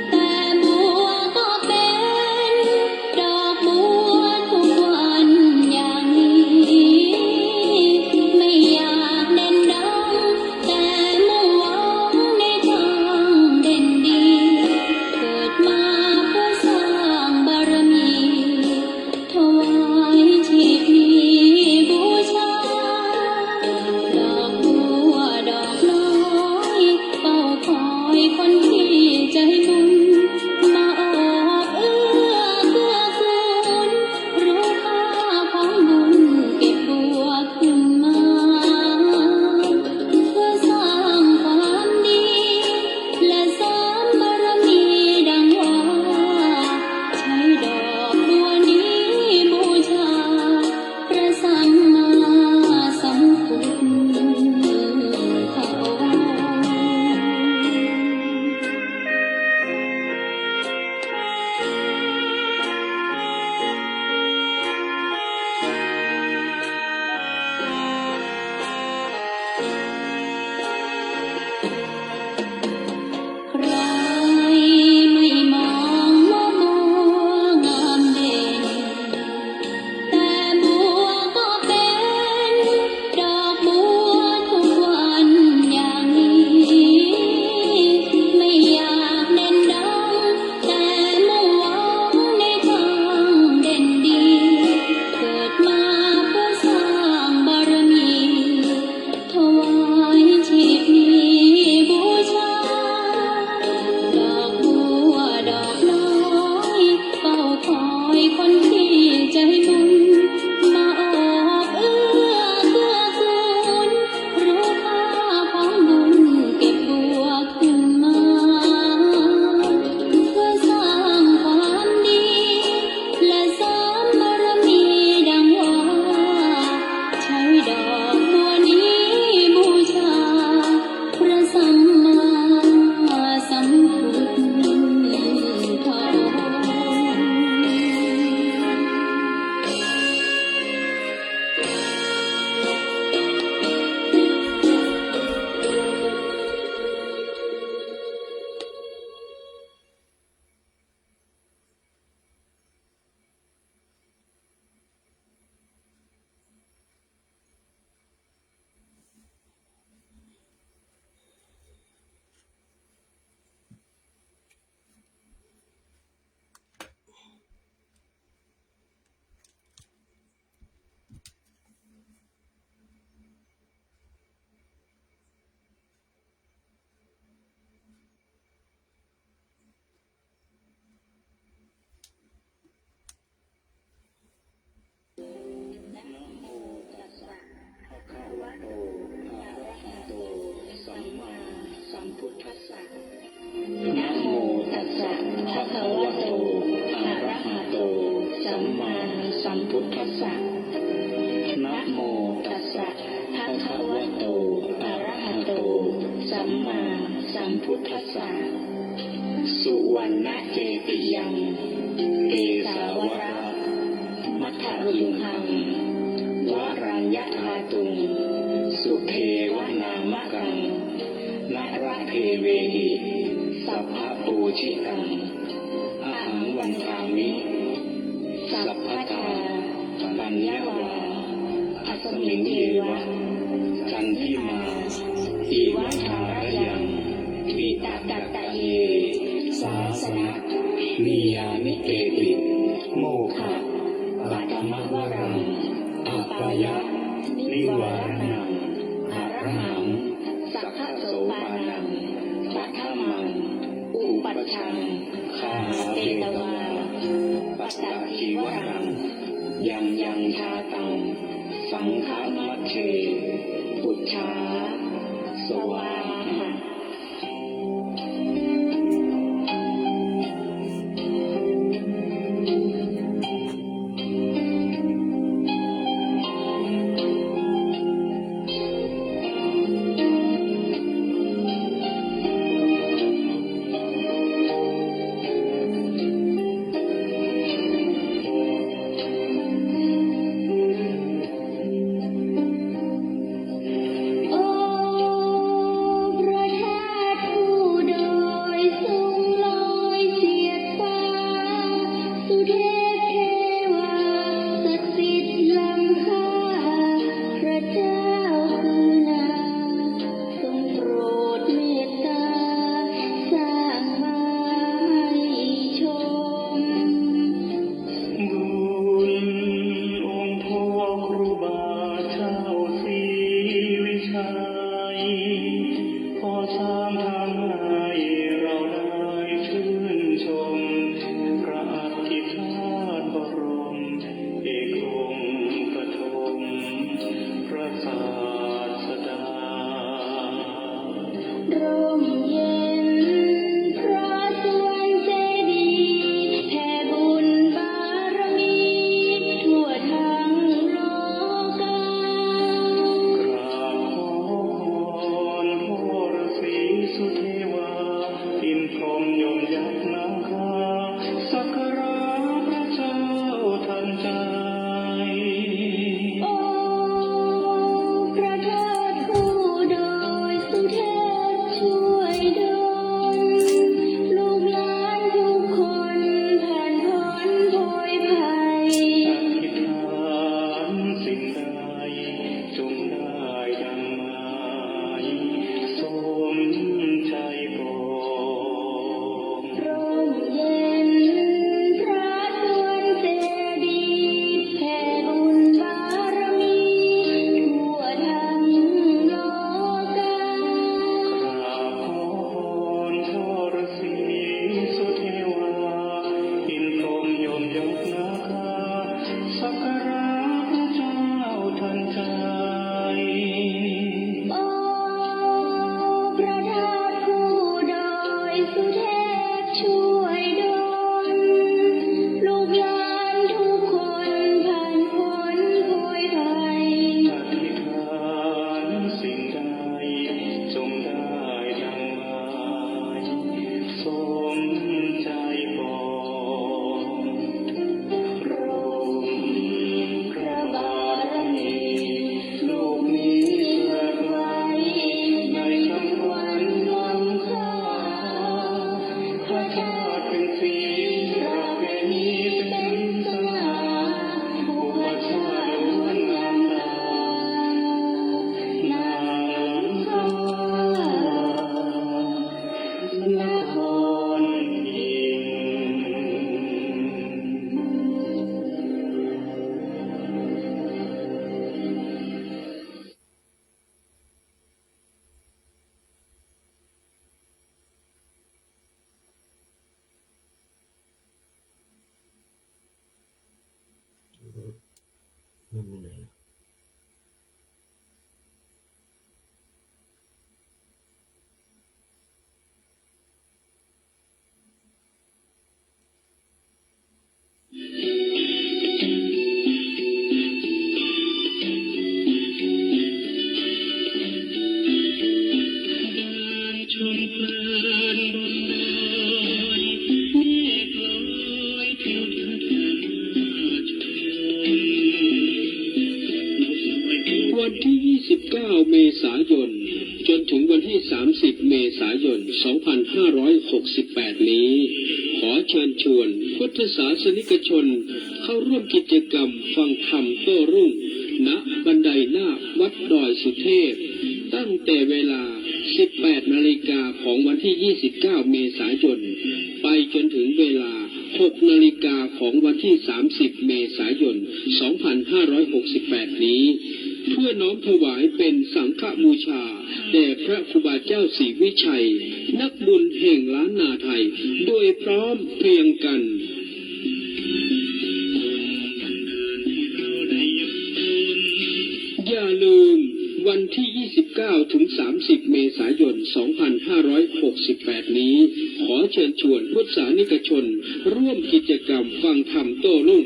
แต่บัวก็เป็นดอกบัวทุกวันอย่างนี้ไม่อยากเด่นดังแต่มุ่งหวังในทางเด่นดีเกิดมาเพื่อสร้างบารมีถวายชีพนี้บูชาดอกบัวดอกน้อยเฝ้าคอยคนที่ใจบุญมาออกเอื้อเกื้อกูลรู้ค่าของบุญเก็บบัวขึ้นมาเพื่อสร้างความดีและเสริมบารมีดังว่าใช้ดอกบัวนี้บูชาพระสัมมาสัมพุทธเจ้า ใคร นะโมตัสสะภะคะวะโตอะระหะโตสัมมาสัมพุทธัสสะนะโมตัสสะภะคะวะโตอะระหะโตสัมมาสัมพุทธัสสะสุวรรณเจติยังเกสาวระมัทธรุงหังวรัญญธาตุงสุเทวนามกังนระเทเวหิสัพพะปูชิตังอหังวันทามิสัพพตาปัญญาวาอัสมิงเยวะจันทิมาอีวัฏารยังปิตาตัตตะเยสาสนะนิยามิเกติโมฆะปัตมวรังอัปปายะนิวารนังอรหังสัพพะโสปานังปัทธมังอุปัชชังคาหาเตตวาปัตตชีวรังยังยังชาตังสังฆมัชเชพุทธาสวาหะโอ้พระธาตุผู้โดยสูงลอยเสียดฟ้าสุเทพเทวาศักดิ์สิทธิ์ล้ำค่าพระเจ้าคือนาทรงโปรดเมตตาสร้างมาให้ชม บุญองค์พ่อครูบาเจ้าศรีวิชัยขอสร้างทางให้เราได้ชื่นชมพระอธิษฐานบรมเอกองค์ปฐมพระศาสดา ร่มเย็นพระสวรรค์เจดีย์แผ่บุญบารมีทั่วทั้งโลกา กราบขอพรพ่อฤาษีสุเทวาอินพรหมยมยักษ์นาคาสักการะพระเจ้าทันใจ โอ้พระธาตุผู้โดยสุเทพช่วยดลลูกหลานทุกคนผ่านพ้นโพยภัย อธิษฐานสิ่งใดจงได้ดังหมายสมใจปอง ร่มเย็นพระสวรรค์เจดีย์แผ่บุญบารมีทั่วทั้งโลกา กราบขอพรพ่อฤาษีสุเทวาอินพรหมยมยกนาคาสักการะพระเจ้าทันใจ โอ้พระธาตุผู้โดยสุเทพช่วยดลลูกหลานทุกคนผ่านพ้นโพยภัย อธิษฐานสิ่งใดจงได้ดังหมายสมใจปองร่มพระบารมีลูกนี้เกิดไว้ในคำวันล้ำค่าพระธาตุเป็นสีประเพณีเป็นสง่าบุพชาติล้วนงามตานางฟ้านครอินทร์ นั่นไหน เมษายนจนถึงวันที่ 30 เมษายน 2568 นี้ขอเชิญชวนพุทธศาสนิกชนเข้าร่วมกิจกรรมฟังธรรมโต้รุ่งณบันไดนาควัดดอยสุเทพตั้งแต่เวลา 18 นาฬิกาของวันที่ 29 เมษายนไปจนถึงเวลา 6 นาฬิกาของวันที่ 30 เมษายน 2568 นี้เพื่อน้อมถวายเป็นสังฆบูชาแด่พระครูบาเจ้าศรีวิชัยนักบุญแห่งล้านนาไทยโดยพร้อมเพรียงกันอย่าลืมวันที่ 29 ถึง 30 เมษายน 2568 นี้ขอเชิญชวนพุทธศาสนิกชนร่วมกิจกรรมฟังธรรมโต้รุ่ง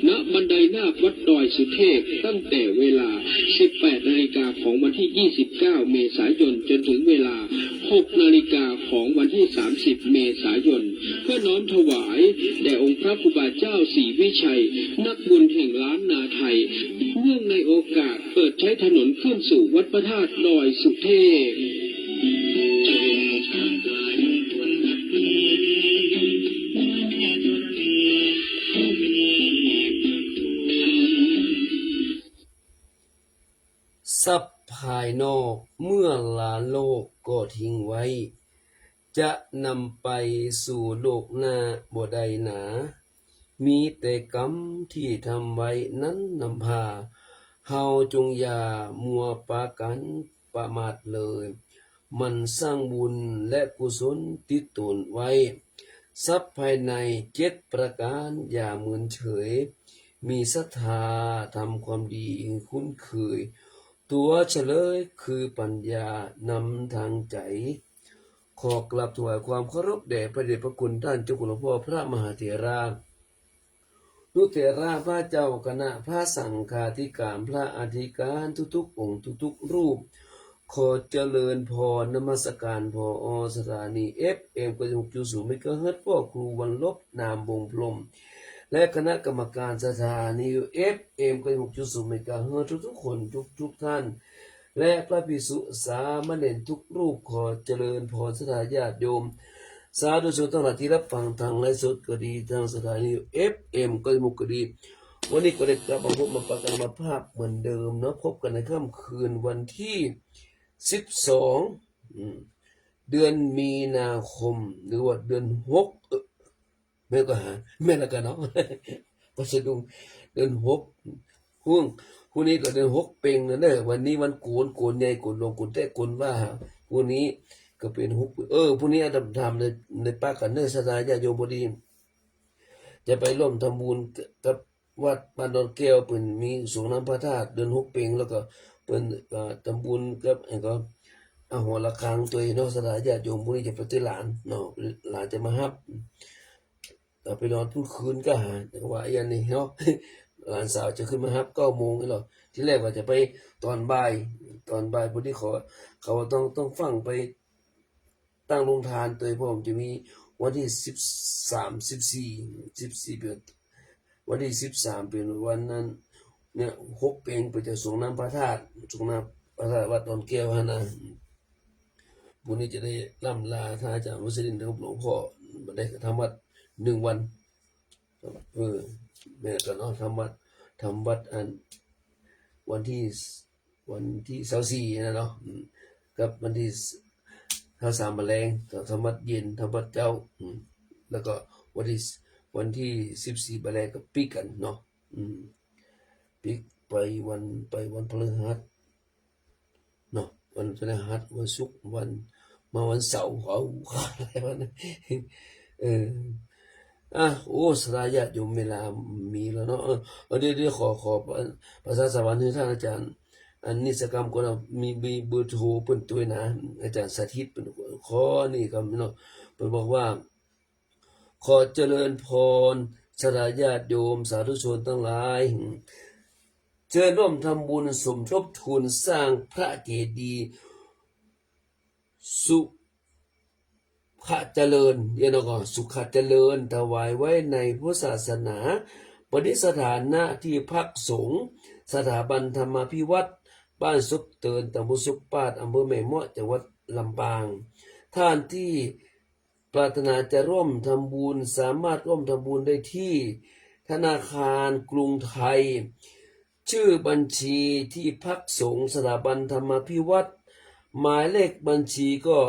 ณบันไดนาควัดดอยสุเทพตั้งแต่เวลา 18 นาฬิกาของวันที่ 29 เมษายนจนถึงเวลา 6 นาฬิกาของวันที่ 30 เมษายนเพื่อน้อมถวายแด่องค์พระครูบาเจ้าศรีวิชัยนักบุญแห่งล้านนาไทยเนื่องในโอกาสเปิดใช้ถนนขึ้นสู่วัดพระธาตุดอยสุเทพทรัพย์ภายนอกเมื่อลาโลกก็ทิ้งไว้จะนำไปสู่โลกหน้าบ่ได้หนามีแต่กรรมที่ทำไว้นั้นนำพาเฮาจงอย่ามัวปากันประมาทเลยมันสร้างบุญและกุศลติดตนไว้ทรัพย์ภายใน7 ประการอย่าเหมือนเฉยมีศรัทธาทำความดีคุ้นเคยตัวเฉลยคือปัญญานำทางใจขอกราบถวายความเคารพแด่พระเดชพระคุณท่านเจ้าคุณหลวงพ่อพระมหาเถระนุเถระพระเจ้าคณะพระสังฆาธิการพระอธิการทุกๆองค์ทุกๆรูปขอเจริญพรนมัสการพอสถานี FM 96.0 เมกะเฮิรตซ์พ่อครูวันลบนามวงพรหมและคณะกรรมการสถานี FM 96.0 เมกะเฮิรตซ์ทุกๆคนทุกท่านและพระภิกษุสามเณรทุกรูปขอเจริญพรศรัทธาญาติโยมสาธุชนทั้งหลายที่รับฟังทางไลฟ์สดก็ดีทางสถานี FM ก็ดีวันนี้ก็ได้กลับมาพบมาประกันมาภาพเหมือนเดิมเนาะพบกันในค่ำคืนวันที่12เดือนมีนาคมหรือว่าเดือน6แม่ก็หาแม่ละกันเนาะก็สะดุ้งเดือน6พรุ่งนี้ก็เดือน6เพ็งนะเด้อวันนี้วันโกนใหญ่โกนลงโกนแต่โกนว่าพรุ่งนี้ก็เป็น6พรุ่งนี้อาตมาทำในปากกันเนอสถานญาติโยมพอดีจะไปร่วมทำบุญกับวัดบ้านดอนแก้วเป็นมีสงน้ำพระธาตุเดือน6เพ็งแล้วก็เป็นทำบุญกับก็หัวละครังตัวเนาะสถานญาติโยมพวกนี้จะไปที่หลานเนาะหลานจะมาฮับไปนอนทุกคืนก็หาว่าอย่างนี้เนาะหลานสาวจะขึ้นมาฮับ9 โมงนี่หรอที่แรกว่าจะไปตอนบ่ายพอดีเขาต้องฟังไปตั้งโรงทานตัวผมจะมีวันที่14เป็นวันที่13เป็นวันนั้นเนี่ย6เพ็งไปจะส่งน้ำพระธาตุวัดดอนแก้วนะวันนี้จะได้ล่ำลาท่านอาจารย์มุสลิมหลวงพ่อมาได้ทำวัด1 วันแม่ก็เนาะทำวัดอันวันที่24นะเนาะกับวันที่23 มะแรงทำวัดเย็นทำวัดเจ้าแล้วก็วันที่14 มะแรงก็ปีกันเนาะปีไปวันพฤหัสเนาะวันพฤหัสวันศุกร์วันเสาร์อะไรวะนะโอ้สลายญาติโยมเวลามีแล้วเนาะเดี๋ยวขอภาษาสวรรค์ให้ท่านอาจารย์อันนิสกรรมก็มีเบอร์โทรเพิ่นตัวนะอาจารย์สาธิตเพิ่นขอนี่ครับเนาะเพิ่นบอกว่าขอเจริญพรสลายญาติโยมสาธุชนทั้งหลายเชิญร่วมทำบุญสมทบทุนสร้างพระเจดีย์สุขเจริญสุขเจริญถวายไว้ในพุทธศาสนาปฏิสถานณที่พักสงฆ์สถาบันธรรมาภิวัตน์ บ้านซุปเตินตำบลซุปปาดอำเภอแม่เมาะจังหวัดลำปางท่านที่ปรารถนาจะร่วมทำบุญสามารถร่วมทำบุญได้ที่ธนาคารกรุงไทยชื่อบัญชีที่พักสงฆ์สถาบันธรรมพิวัตรหมายเลขบัญชีก็536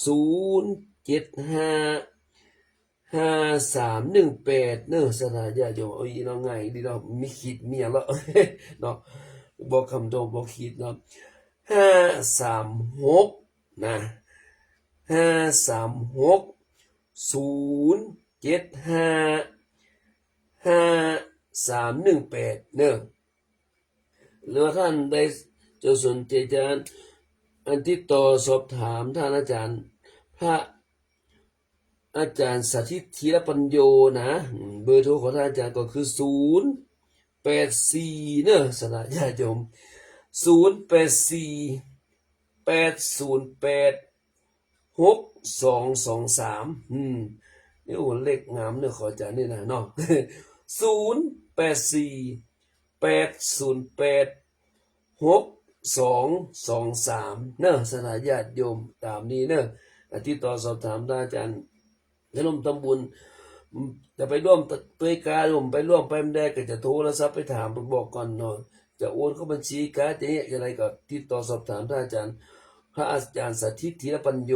0755318เนอะสถานญาติโยมเอาอีน้องไงดีเนาะมีขีดมีอย่างละเนาะบอกคำตรงบอกขีดเนาะ536นะ536 0755318เนอะหรือว่าท่านได้จะสนใจจะอันติดต่อสอบถามท่านอาจารย์พระอาจารย์สาธิตธีรปัญโยนะเบอร์โทรของท่านอาจารย์ก็คือ084เนอะสนะญาติโยม084 808 6223นี่โอ้เลขงามเนอะขออาจารย์นี่นะเนาะ084 808 6223เนอะสนะญาติโยมตามนี้เนอะติดต่อสอบถามท่านอาจารย์จะร่วมทำบุญจะไปร่วมด้วยการร่วมไปร่วมไปไม่ได้ก็จะโทรศัพท์ไปถามไปบอกก่อนเนาะจะโอนเข้าบัญชีการจะเนี่ยอะไรก็ติดต่อสอบถามท่านอาจารย์พระอาจารย์สาธิตธีรปัญโย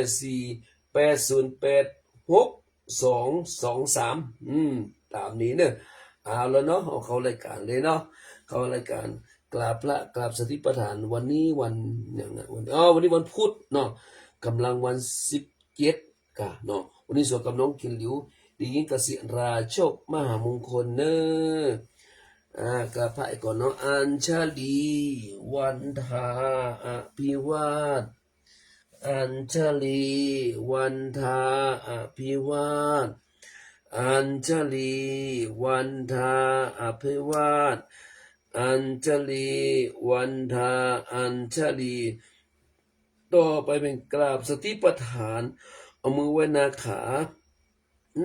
084 808 6223ตามนี้เนอะเอาแล้วเนาะเอาเข้ารายการเลยเนาะเข้ารายการกราบพระกราบสติปัฏฐานวันนี้วันอย่างไงวันนี้วันพุธเนาะกำลังวัน17กะเนาะวันนี้สวดกับน้องกินหลิวดียิ่งกสิราโชคมหามงคลเนอะกราบพระก่อนเนาะอัญชลีวันทาอภิวาทอัญชลีวันทาอภิวาทอัญชลีวันทาอภิวาทอัญชลีวันทาอัญชลีต่อไปเป็นกราบสติปัฏฐานเอามือไว้หน้าขา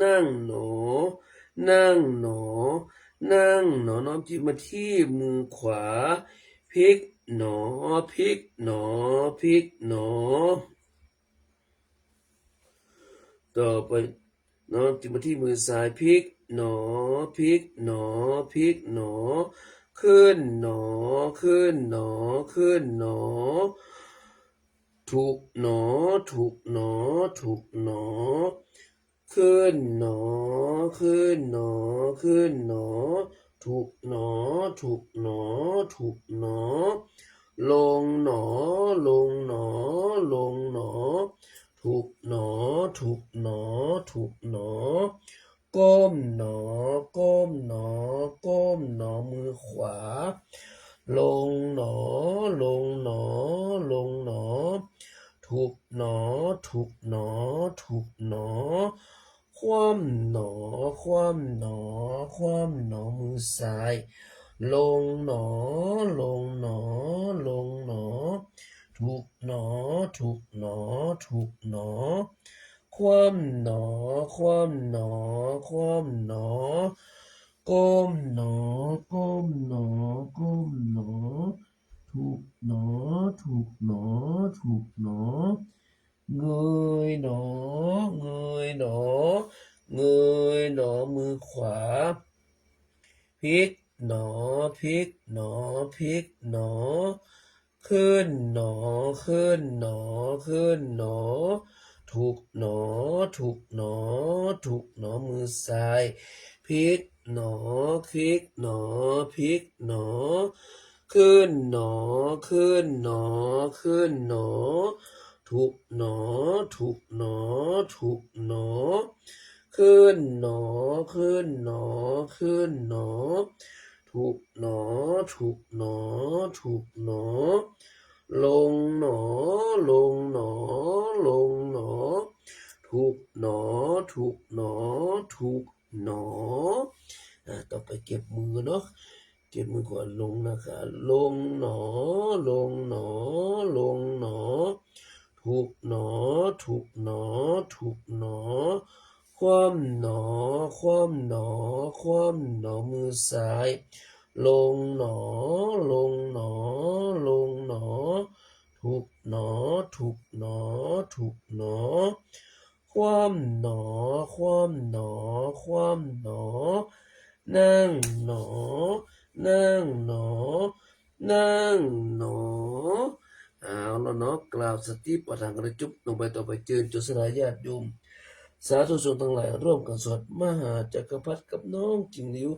นั่งหนอนั่งหนอนั่งหนอน้อมจิตมาที่มือขวาพลิกหนอพลิกหนอพลิกหนอต่อไปน้อมจิตมาที่มือซ้ายพลิกหนอพลิกหนอพลิกหนอขึ้นหนอขึ้นหนอขึ้นหนอถูกหนอถูกหนอถูกหนอขึ้นหนอขึ้นหนอขึ้นหนอถูกหนอถูกหนอถูกหนอลงหนอลงหนอลงหนอถูกหนอถูกหนอถูกหนอก้มหนอก้มหนอก้มหนอมือขวาลงหนอลงหนอลงหนอถูกหนอถูกหนอถูกหนอคว่ำหนอคว่ำหนอคว่ำหนอมือซ้ายลงหนอลงหนอลงหนอถูกหนอถูกหนอถูกหนอคว่ำหนอคว่ำหนอคว่ำหนอก้มหนอก้มหนอก้มหนอถูกหนอถูกหนอถูกหนอเงยหนอเงยหนอเงยหนอมือขวาพลิกหนอพลิกหนอพลิกหนอขึ้นหนอขึ้นหนอขึ้นหนอถูกหนอถูกหนอถูกหนอมือซ้ายพลิกหนอพลิกหนอพลิกหนอขึ้นหนอขึ้นหนอขึ้นหนอถูกหนอถูกหนอถูกหนอขึ้นหนอขึ้นหนอขึ้นหนอถูกหนอถูกหนอถูกหนอลงหนอลงหนอลงหนอถูกหนอถูกหนอถูกหนอต่อไปเก็บมือเนาะเก็บมือก่อนลงนะคะลงหนอลงหนอลงหนอถูกหนอถูกหนอถูกหนอคว่ำหนอคว่ำหนอคว่ำหนอมือซ้าย สติปัฏฐานกระจุบลงไปต่อไปเจิญจุสลายญาติโยมสาธุชนทั้งหลายร่วมกันสวดมหาจักรพรรดิกับน้องจิงหลิว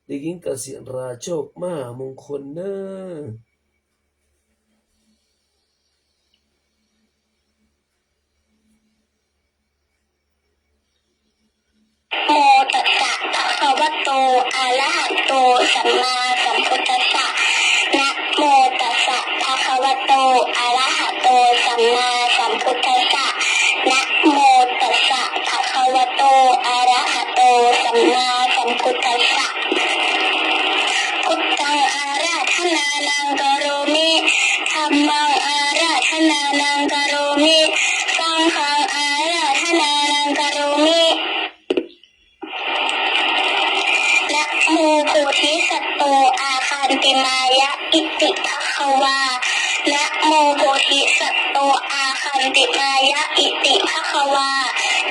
เด็กหญิงกสิราโชคมหามงคลเนอโมตัสสะภะคะวะโตอะระหะโตสัมมาสัมพุทธัสสะนะโมตัสสะภะคะวะโตอะระหะโตสัมมาสัมพุทธัสสะนะโมตัสสะภะคะวะโตอะระหะโตสัมมาสัมพุทธัสสะพุทธังอาราธนานังกโรมิธัมมังอาราธนานังกโรมิสังฆังอาราธนานังกโรมินะโมโพธิสัตโตอาคันติมายะอิติภควานะโมโพธิสัตโตอาคันติมายะอิติภควา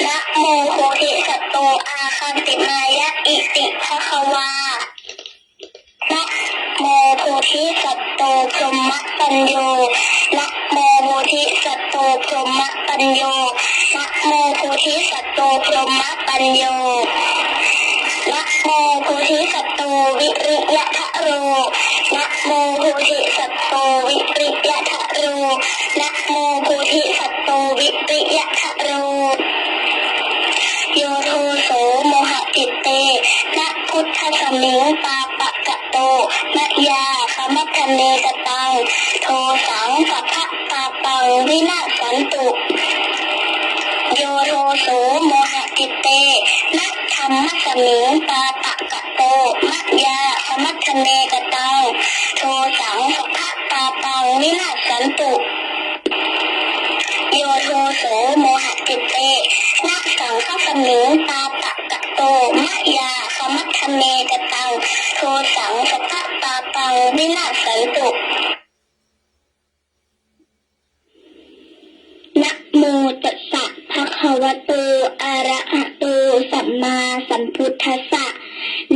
นะโมโพธิสัตโตอาคันติมายะอิติภควานะโมโพธิสัตโตพรหมปัญโยนะโมโพธิสัตโตพรหมปัญโยนะโมโพธิสัตโตพรหมปัญโยนะโมโพธิสัตโตวิริยะทะโรนะโมโพธิสัตโตวิริยะทะโรนะโมโพธิสัตโตวิริยะทะโรโยโทโสโมหะจิตเตนะพุทธสมิงปาปะกะโตนะยาคมัคคะเนกตังโทสังสัพพะปาปังวินาศสันตุโยโทโสโมหะจิตเตนะธรรมสมิงปาปะกะโตนะยาคมัคคะเนกตังโทสังสัพพะปาปังวินาศสันตุโยโทโสโมหะจิตเตนะสังฆสมิงปาปะกะโตมะยาคมัคคะเนกตังโทสังสัพพะปาปังวินาศสันตุนะโมตัสสะภะคะวะโตอะระหะโตสัมมาสัมพุทธัสสะ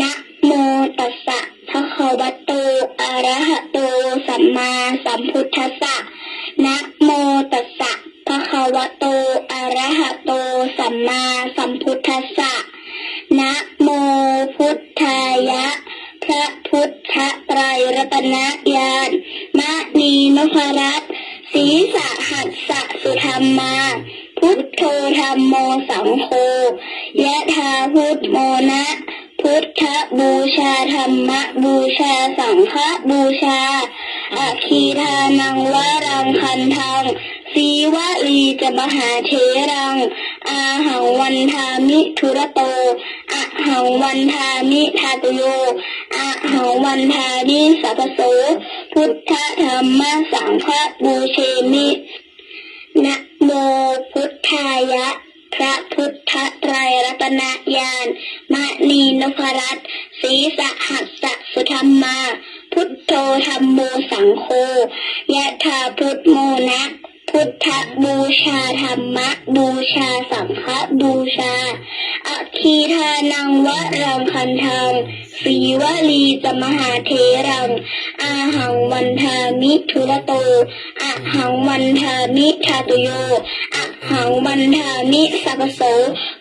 นะโมตัสสะภะคะวะโตอะระหะโตสัมมาสัมพุทธัสสะนะโมตัสสะภะคะวะโตอะระหะโตสัมมาสัมพุทธัสสะนะโมพุทธายะพระพุทธไตรรัตนญาณมะนีนพรัตน์ศีสะหัสสะสุธรรมาพุทโธธัมโมสังโฆยะถาพุทโมนะพุทธบูชาธรรมบูชาสังฆบูชาอะคีทานังวรังคันทังสีวลีจะมหาเถรังอาหังวันทามิทุระโตอะหังวันทามิทาตุโยอะหังวันทามิสัพพโสพุทธธรรมสังฆบูเชมินะโมพุทธายะพระพุทธไตรรัตนญาณมะนีนพรัตน์ศีสะหัสสะสุธรรมาพุทโธธัมโมสังโฆยะถาพุทโมนะพุทธบูชาธรรมบูชาสังฆบูชาอะคีทานังวรังคันทังสีวลีจะมหาเถรังอาหังวันทามิทุระโตอะหังวันทามิทาตุโยอะหังวันทามิสัพพโส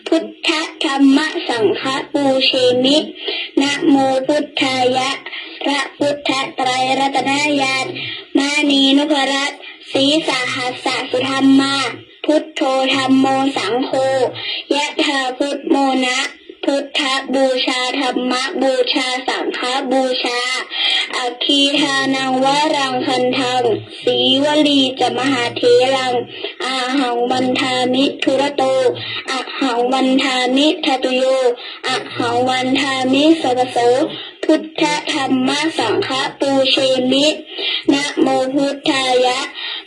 พุทธธรรมสังฆปูเชมินะโมพุทธายะพระพุทธไตรรัตนญาณมานีนพรัตน์ศีสะหัสสะสุธรรมาพุทโธธัมโมสังโฆยะถาพุทโมนะพุทธบูชาธรรมบูชาสังฆบูชาอะคีทานังวรังคันทังสีวลีจะมหาเถรังอาหังวันทามิทุระโตอะหังวันทามิทาตุโยอะหังวันทามิสัพพโสพุทธธรรมสังฆปูเชมินะโมพุทธายะ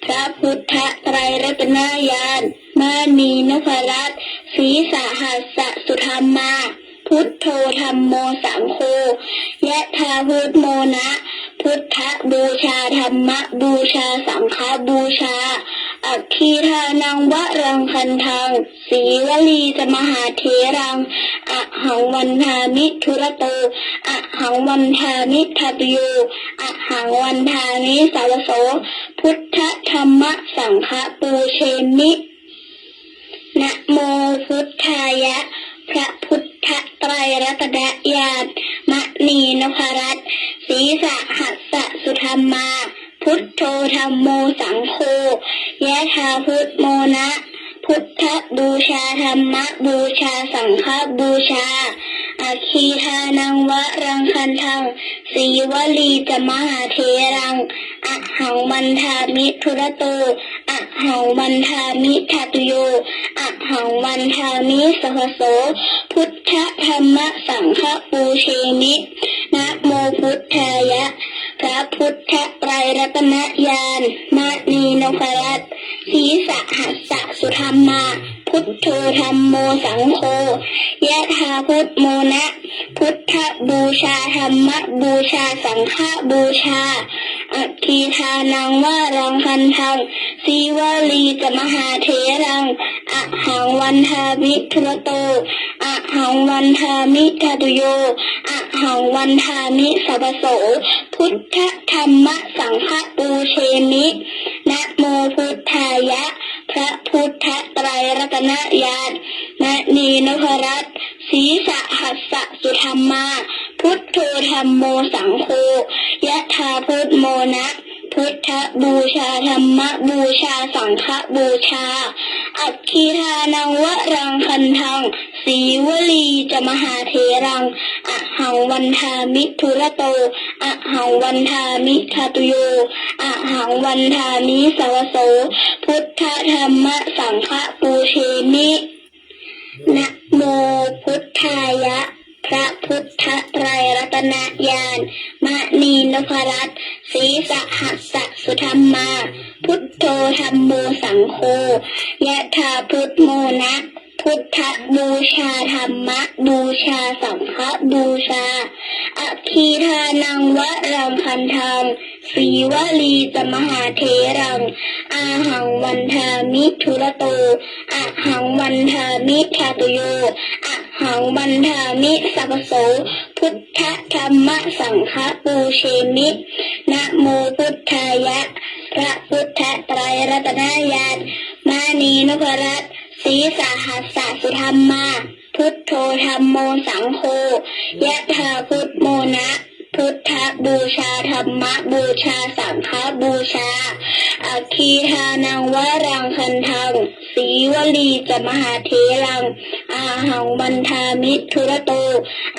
พระพุทธไตรรัตนญาณมณีนพรัตน์ศีสะหัสสะสุธรรมาพุทโธธัมโมสังโฆยะถาพุทโมนะพุทธบูชาธรรมบูชาสังฆบูชาอะ อัคคีทานังวรังคันทังสีวลีจะมหาเทรังอะหังวันทามิทุระโตอะหังวันทามิทัตโยอะหังวันทามิสาวโสพุทธธรรมสังฆปูเชมินะโมพุทธายะพระพุทธไตรรัตนญาณมณีนพรัตน์ศีสะหัสสะสุธรรมาพุทโธธัมโมสังโฆยะถาพุทโมนะพุทธบูชาธรรมบูชาสังฆบูชาอาคีทานังวรังคันทังสีวลีจะมหาเทรังอะหังวันทามิทุระโตอะหังวันทามิทัตโยอะหังวันทามิสหโสพุทธธรรมสังฆปูเชมินะโมพุทธายะพระพุทธไตรรัตนญาณมณีนพรัตน์ศีสะหัสสะสุธรรมาพุทโธธัมโมสังโฆยะถาพุทโมนะพุทธบูชาธรรมบูชาสังฆบูชาอัคคีทานังวรังคันทังสีวลีจะมหาเทรังอะหังวันทามิทุระโตอะหังวันทามิทัตโยอะหังวันทามิสัพพโสพุทธธรรมสังฆปูเชมินะโมพุทธายะพระพุทธไตรรัตนญาณมณีนพรัตน์ศีสะหัสสะสุธรรมาพุทโธธัมโมสังโฆยะถาพุทโมนะพุทธบูชาธรรมบูชาสังฆบูชาอัคคีทานังวรังคันทังสีวลีจะมหาเทรังอะหังวันทามิทุระโตอะหังวันทามิทัตโยอะหังวันทามิสาวโสพุทธธรรมสังฆปูเชมินะโมพุทธายะพระพุทธไตรรัตนญาณมณีนพรัตน์ศีสะหัสสะสุธรรมาพุทโธธัมโมสังโฆยะถาพุทโมนะพุทธบูชาธรรมบูชาสังฆบูชาอัคคีทานังวรังคันทังสีวลีจะมหาเทรังอาหังวันทามิทุระโตอะหังวันทามิทัตโยอะหังวันทามิสัพพโสพุทธธรรมสังฆปูเชมินะโมพุทธายะพระพุทธไตรรัตนญาณมณีนพรัตน์ศีสะหัสสะสุธรรมาพุทโธธัมโมสังโฆยะถาพุทโมนะพุทธบูชาธรรมบูชาสังฆบูชาอัคคีทานังวรังคันทังสีวลีจะมหาเทรังอาหังวันทามิทุระโต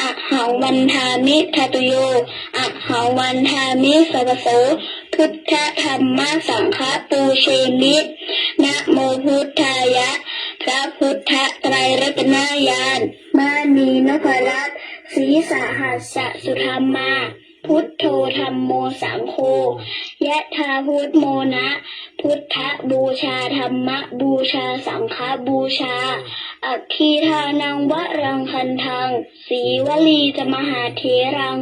อะหังวันทามิทัตโยอะหังวันทามิสัพพโสพุทธธรรมสังฆปูเชมินะโมพุทธายะพระพุทธไตรรัตนญาณมณีนพรัตน์ศีสะหัสสะสุธรรมาพุทโธธัมโมสังโฆยะถาพุทโมนะพุทธบูชาธรรมบูชาสังฆบูชาอัคคีทานังวรังคันทังสีวลีจะมหาเทรัง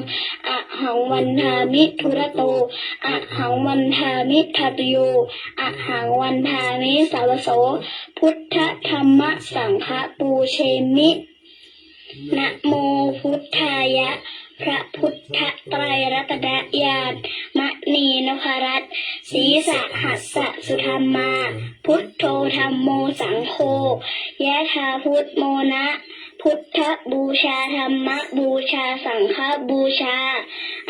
อะหังวันทามิทุระโตอะหังวันทามิทัตโยอะหังวันทามิสาวโสพุทธธรรมสังฆปูเชมินะโมพุทธายะพระพุทธไตรรัตนญาณมณีนพรัตน์ศีสะหัสสะสุธรรมาพุทโธธัมโมสังโฆยะถาพุทโมนะพุทธบูชาธรรมบูชาสังฆบูชา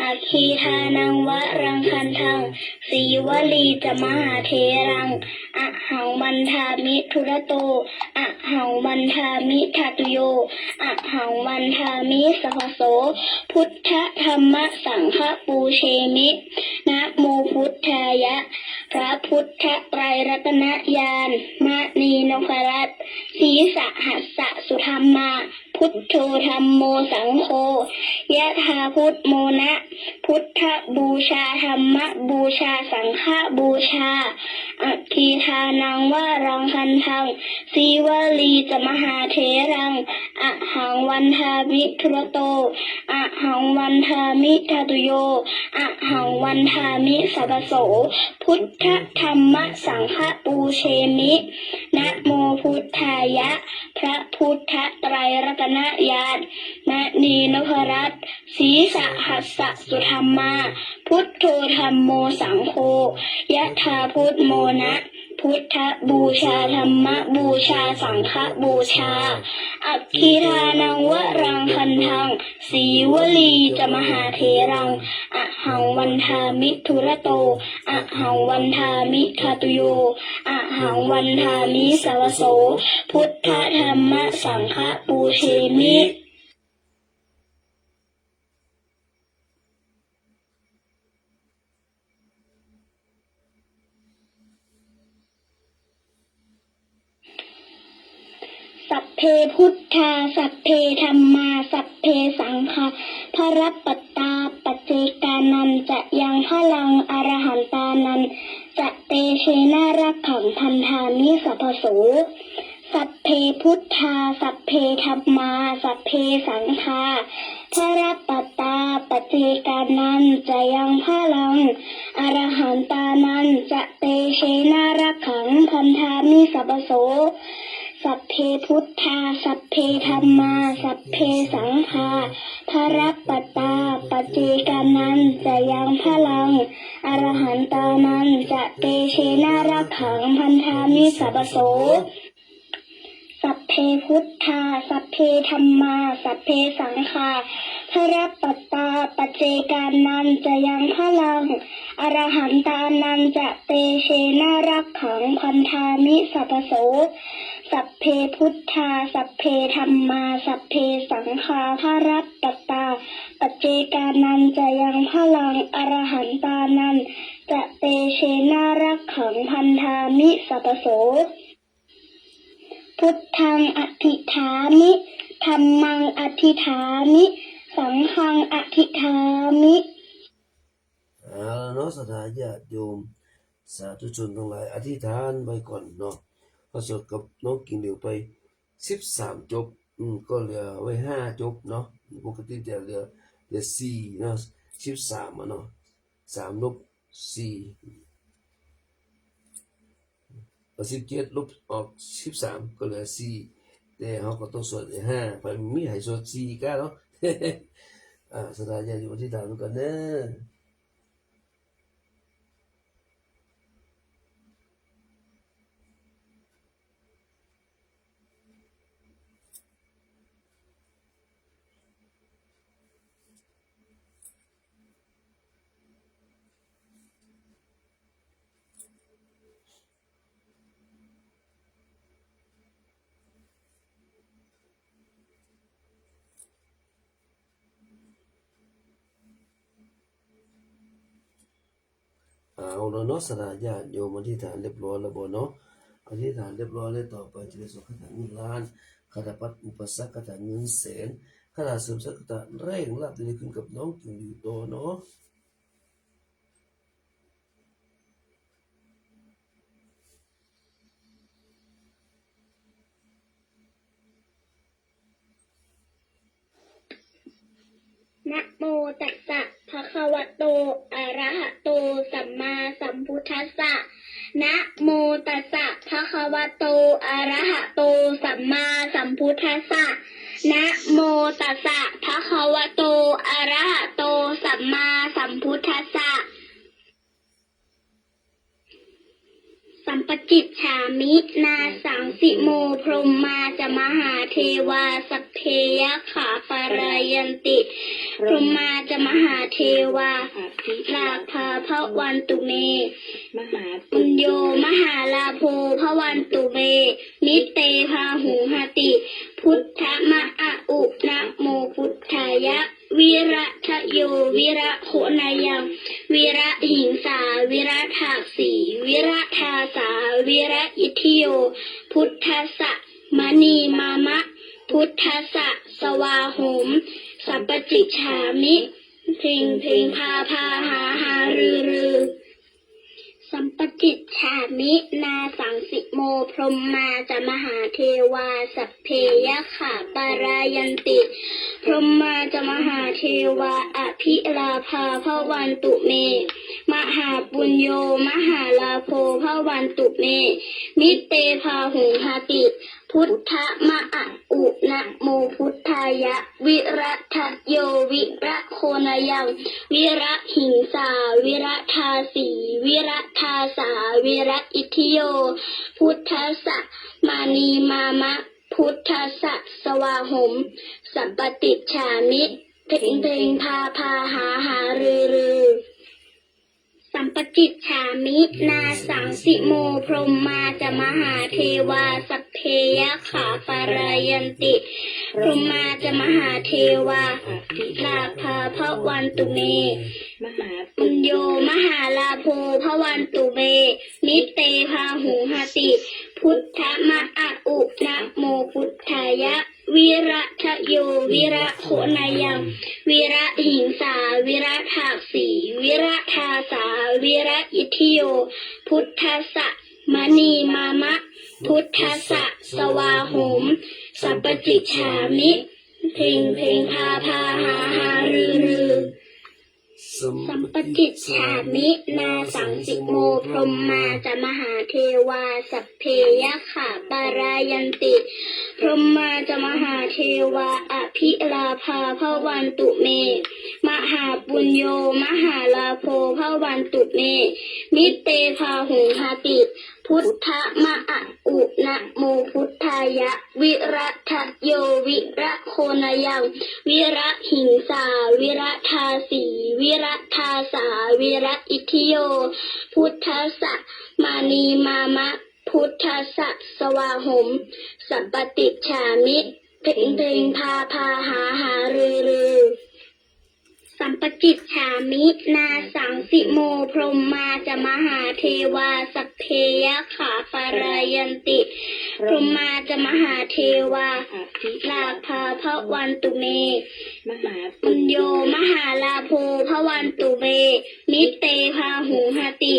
อาคีทานังวรังคันทังสีวลีจะมหาเทรังอะหังวันทามิทุระโตอะหังวันทามิทัตโยอะหังวันทามิสัพพโสพุทธธรรมสังฆปูเชมินะโมพุทธายะพระพุทธไตรรัตนญาณมณีนพรัตน์ศีสะหัสสะสุธรรมาพุ พุทโธธัมโมสังโฆยะถาพุทโมนะพุทธบูชาธัมมบูชาสังฆบูชาอัคคีทานังวะรังคันทังสีวลีจะมหาเถรังอะหังวันทามิทุรโตอะหังวันทามิทาตุโยอะหังวันทามิสัพพโสพุทธธัมมสังฆปูเชมินะโมพุทธายะพระพุทธไตรรัตนญาณมณีนพรัตน์ศีสหัสสะสุธรรมาพุทโธธัมโมสังโฆยะถาพุทโมนะพุทธบูชาธัมมบูชาสังฆบูชาอัคคีทานังวะรังคันทังสีวลีจะมหาเถรังอะหังวันทามิทุระโตอะหังวันทามิทาตุโยอะหังวันทามิสวโสพุทธธัมมสังฆปูเชมิสัพเพพุทธาสัพเพธัมมาสัพเพสังฆาพระปัตตาปัจเจกานันจะยังพลังอรหันตานันจะเตเชนารักขังพันธามิสัพพโสสัพเพพุทธาสัพเพธัมมาสัพเพสังฆาพระปัตตาปัจเจกานันจะยังพลังอรหันตานันจะเตเชนารักขังพันธามิสัพพโสสัพเพพุทธาสัพเพธัมมาสัพเพสังฆาพระปัตตาปัจเจกานันจะยังพลังอรหันตานันจะเตเชนารักขังพันธามิสัพพโสสัพเพพุทธาสัพเพธัมมาสัพเพสังฆาพระปัตตาปัจเจกานันจะยังพลังอรหันตานันจะเตเชนารักขังพันธามิสัพพโสสัพเพพุทธาสัพเพธัมมาสัพเพสังฆาพระปัตตาปัจเจกานันจะยังพลังอรหันตานันจะเตเชนารักขังพันธามิสัพพโสพุทธังอธิฐามิธัมมังอธิฐามิสังฆังอธิฐามิเนาะสถาญาติโยมสาธุชนทั้งหลายอธิษฐานไว้ก่อนเนาะพอสวดกับน้องกิ่งเหลียวไป13จบก็เหลือไว้5จบเนาะปกติจะเหลือ4เนาะ13เนาะ3ลบ4 17ลบออก13ก็เหลือ4แต่เขาก็ต้องสวด5ไปมีให้สวด4กันเนาะ สถาญาติโยมอธิษฐานกันเด้อเอาแล้วเนาะสถาญาติโยมอธิษฐานเรียบร้อยแล้วบ่เนาะอธิษฐานเรียบร้อยแล้วต่อไปจะได้ส่งคาถาเงินล้านคาถาปัดอุปสรรคคาถาเงินแสนคาถาเสริมสร้างคาถาแรงลาภจะได้ขึ้นกับน้องกิ่งอยู่ต่อเนาะนะโมตัสสะภะคะวะโตอะระหะโตสัมมาสัมพุทธัสสะนะโมตัสสะภะคะวะโตอะระหะโตสัมมาสัมพุทธัสสะนะโมตัสสะภะคะวะโตอะระหะโตสัมมาสัมพุทธัสสะสัมปจิตฉามินาสังสิโมพรหมาจะมหาเทวาสัพเพยะขาปารายันติพรหมาจะมหาเทวาลาภาภวันตุเมปุญโยมหาลาโภภวันตุเมนิเตภาหุหติพุทธมะอะอุนะโมพุทธายะวิระทะโยวิระโคนายังวิระหิงสาวิระทาสีวิระทาสาวิระอิทิโยพุทธัสสะมณีมามะพุทธัสสะโส สวาหมสัพปจิฉามิเพลงเพลงพาพาหาหารือรือสัมปจิตฉามินาสังสิโมพรหมมาจะมหาเทวาสัพเพยะขะปารายันติพรหมมาจะมหาเทวาอภิลาภาภวันตุเมมหาปุญโยมหาลาโภภวันตุเมมิเตภาหุงหาติพุทธมะอะอุนะโมพุทธายะวิรัตโยวิระโคนายังวิระหิงสาวิระทาสีวิระทาสาวิระอิทิโยพุทธสะมานีมามะพุทธสะสวาหมสัมปติฉามิเพ่งเพ่งพาพาหาหารือรือสัมปจิตฉามินาสังสิโมพรหมมาจะมหาเทวาสัพเพยะขาปารายันติพรหมมาจะมหาเทวาลาภาภวันตุเมมหาปุญโยมหาลาโภภวันตุเมนิเตภาหุหติพุทธมะอะอุนะโมพุทธายะวิระทะโยวิระโคนายังวิระหิงสาวิระทาสีวิระทาสาวิระอิทิโยพุทธสะมณีมามะพุทธสะสวาหมสัพปจิฉามิเพลงเพลงพาพาหาหารือรือสัมปจิตฉามินาสังสิโมพรหมมาจะมหาเทวาสัพเพยะขะปารายันติพรหมมาจะมหาเทวาอภิลาภาภวันตุเมมหาปุญโยมหาลาโภภวันตุเมมิเตภาหุงหติพุทธมะอะอุนะโมพุทธายะวิรัตโยวิระโคนายังวิระหิงสาวิระทาสีวิระทาสาวิระอิทิโยพุทธสะมานีมามะพุทธสะสวาหมสัพปติฉามิเพ่งเพ่งพาพาหาหารือรือสัมปจิตฉามินาสังสิโมพรหมมาจะมหาเทวาสัพเพยะขาปารายันติพรหมมาจะมหาเทวาลาภาภวันตุเมมหาปุญโยมหาลาโภภวันตุเมนิเตภาหุงหติ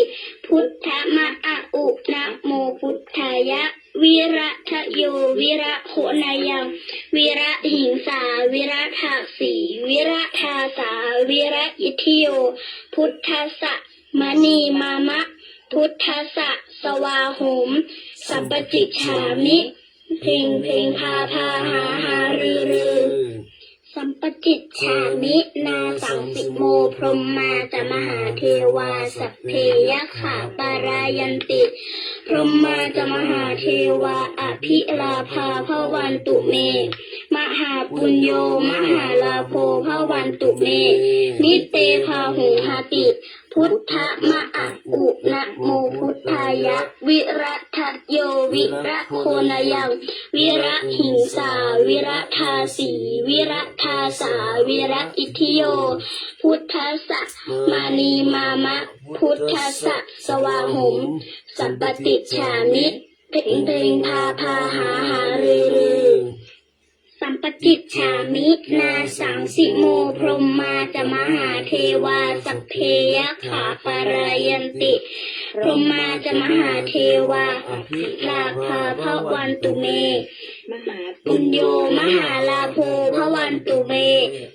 พุทธมะอะอุนะโมพุทธายะวิระทะโยวิระโคนายังวิระหิงสาวิระทาสีวิระทาสาวิระอิทิโยพุทธสะมณีมามะพุทธสะสวาหมสัพปจิฉามิเพลงเพลงพาพาหาหารือรือสัมปจิตฉามินาสังสิโมพรหมมาจะมหาเทวาสัพเพยะขาปารายันติพรหมมาจะมหาเทวาอภิลาภาภวันตุเมมหาปุญโยมหาลาโภภวันตุเมนิเตภาหุงหติพุทธมะอะอุนะโมพุทธายะวิรัตโยวิระโคนายังวิระหิงสาวิระทาสีวิระทาสาวิระอิทิโยพุทธสะมานีมามะพุทธสะสวาหมสัมปติฉามิเพ่งเพ่งพาพาหาหารือรือสัมปจิตฉามินาสังสิโมพรหมมาจะมหาเทวาสัพเพยะขาปารายันติพรหมมาจะมหาเทวาลาภาภวันตุเมมหาปุญโยมหาลาโภภวันตุเม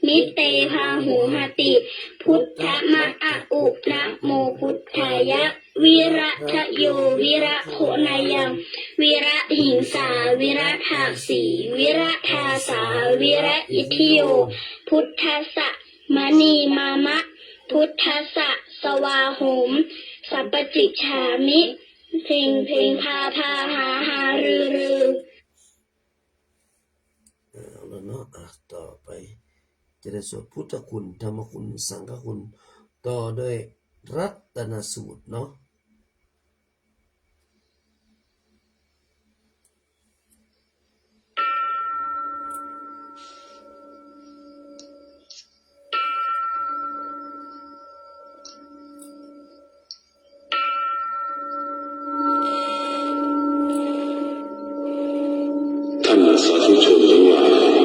นิเตภาหุงหติพุทธมะอะอุนะโมพุทธายะวิระทะโยวิระโคนายังวิระหิงสาวิระทาสีวิระทาสาวิระอิทิโยพุทธสะมณีมามะพุทธสะสวาหมสัพปจิฉามิเพลงเพลงพาพาหาหารือรือแล้วเนาะต่อไปจะได้สวดพุทธคุณธรรมคุณสังฆคุณต่อด้วยรัตนสูตรเนาะ ท่านสาธุชนทั้งหลาย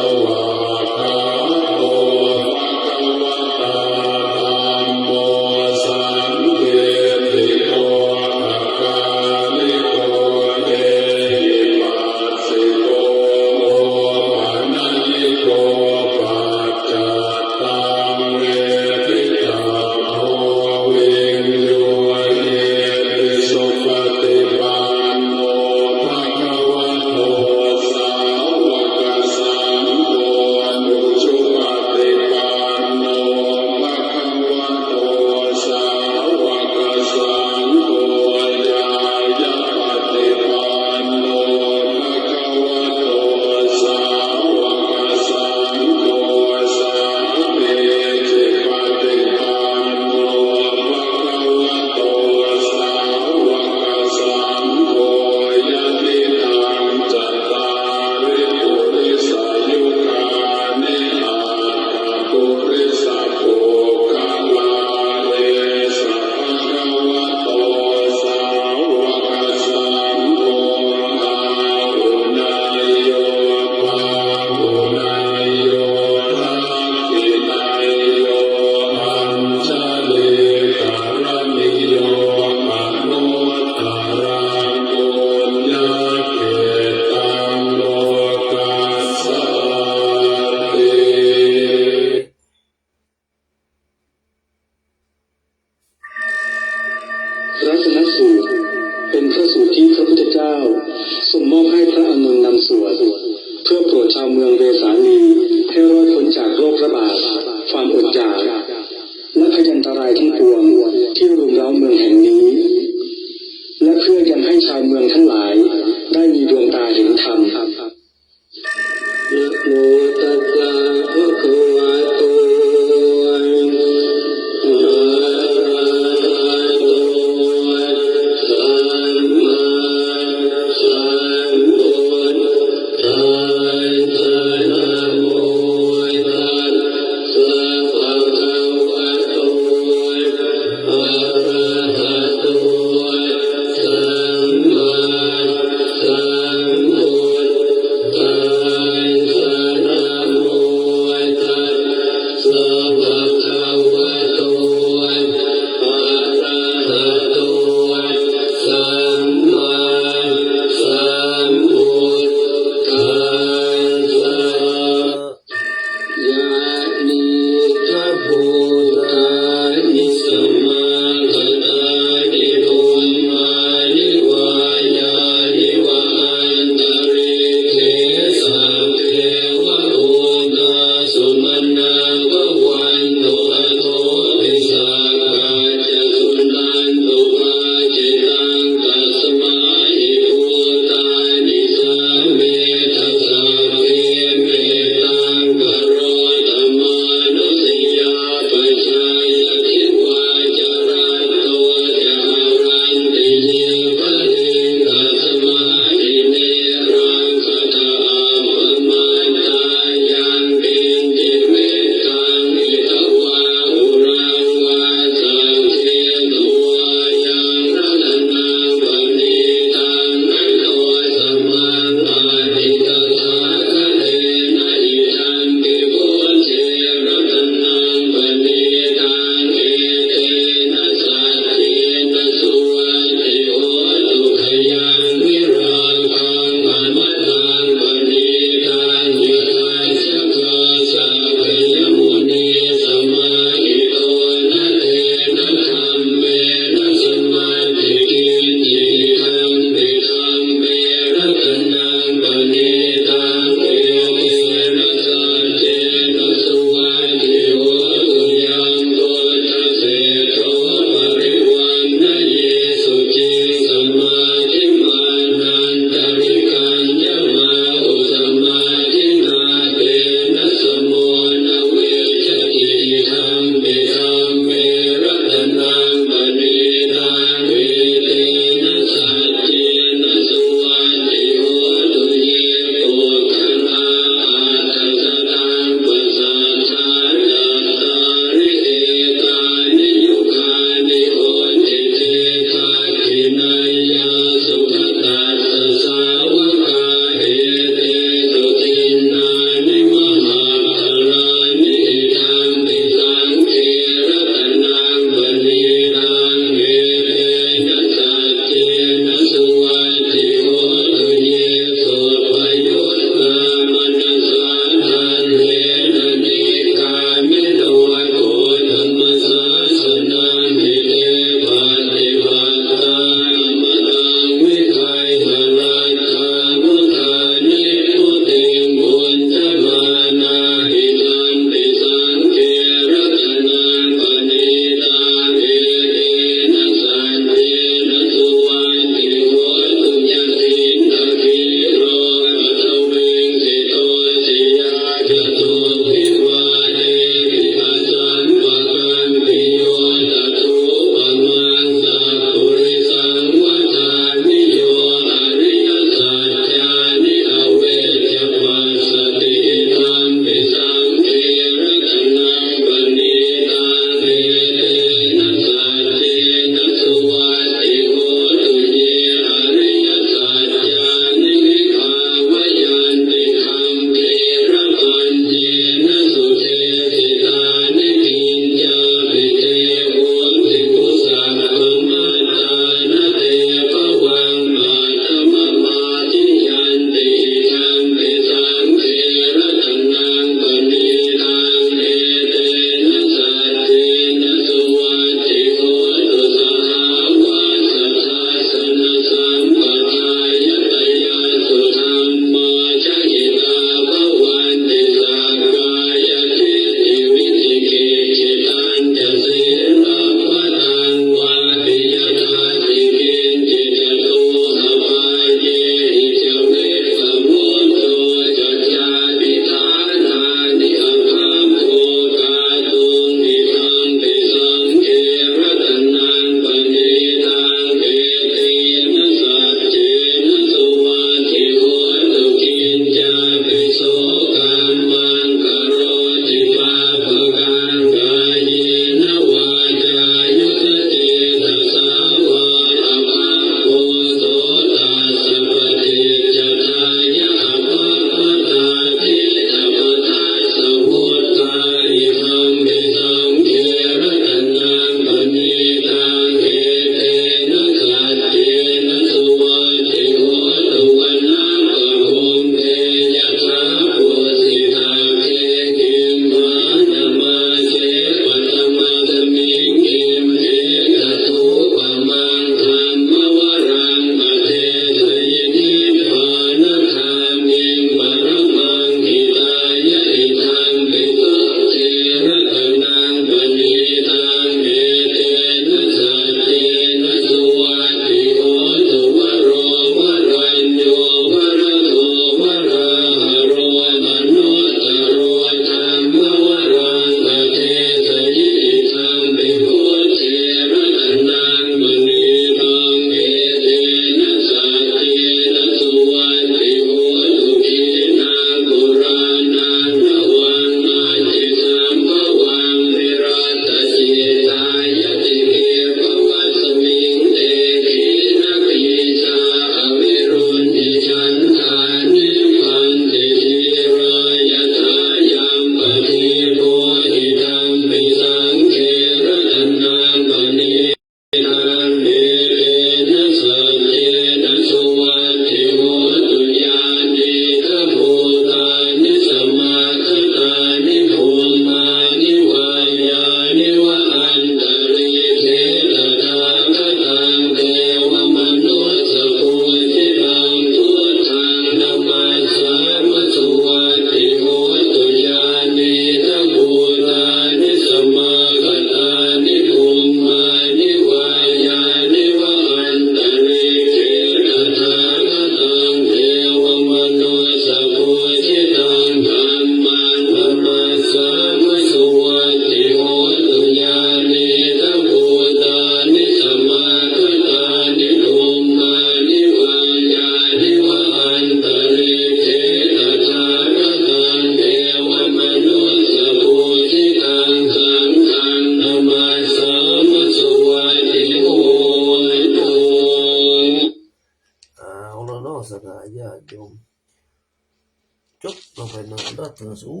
ถึงโอ้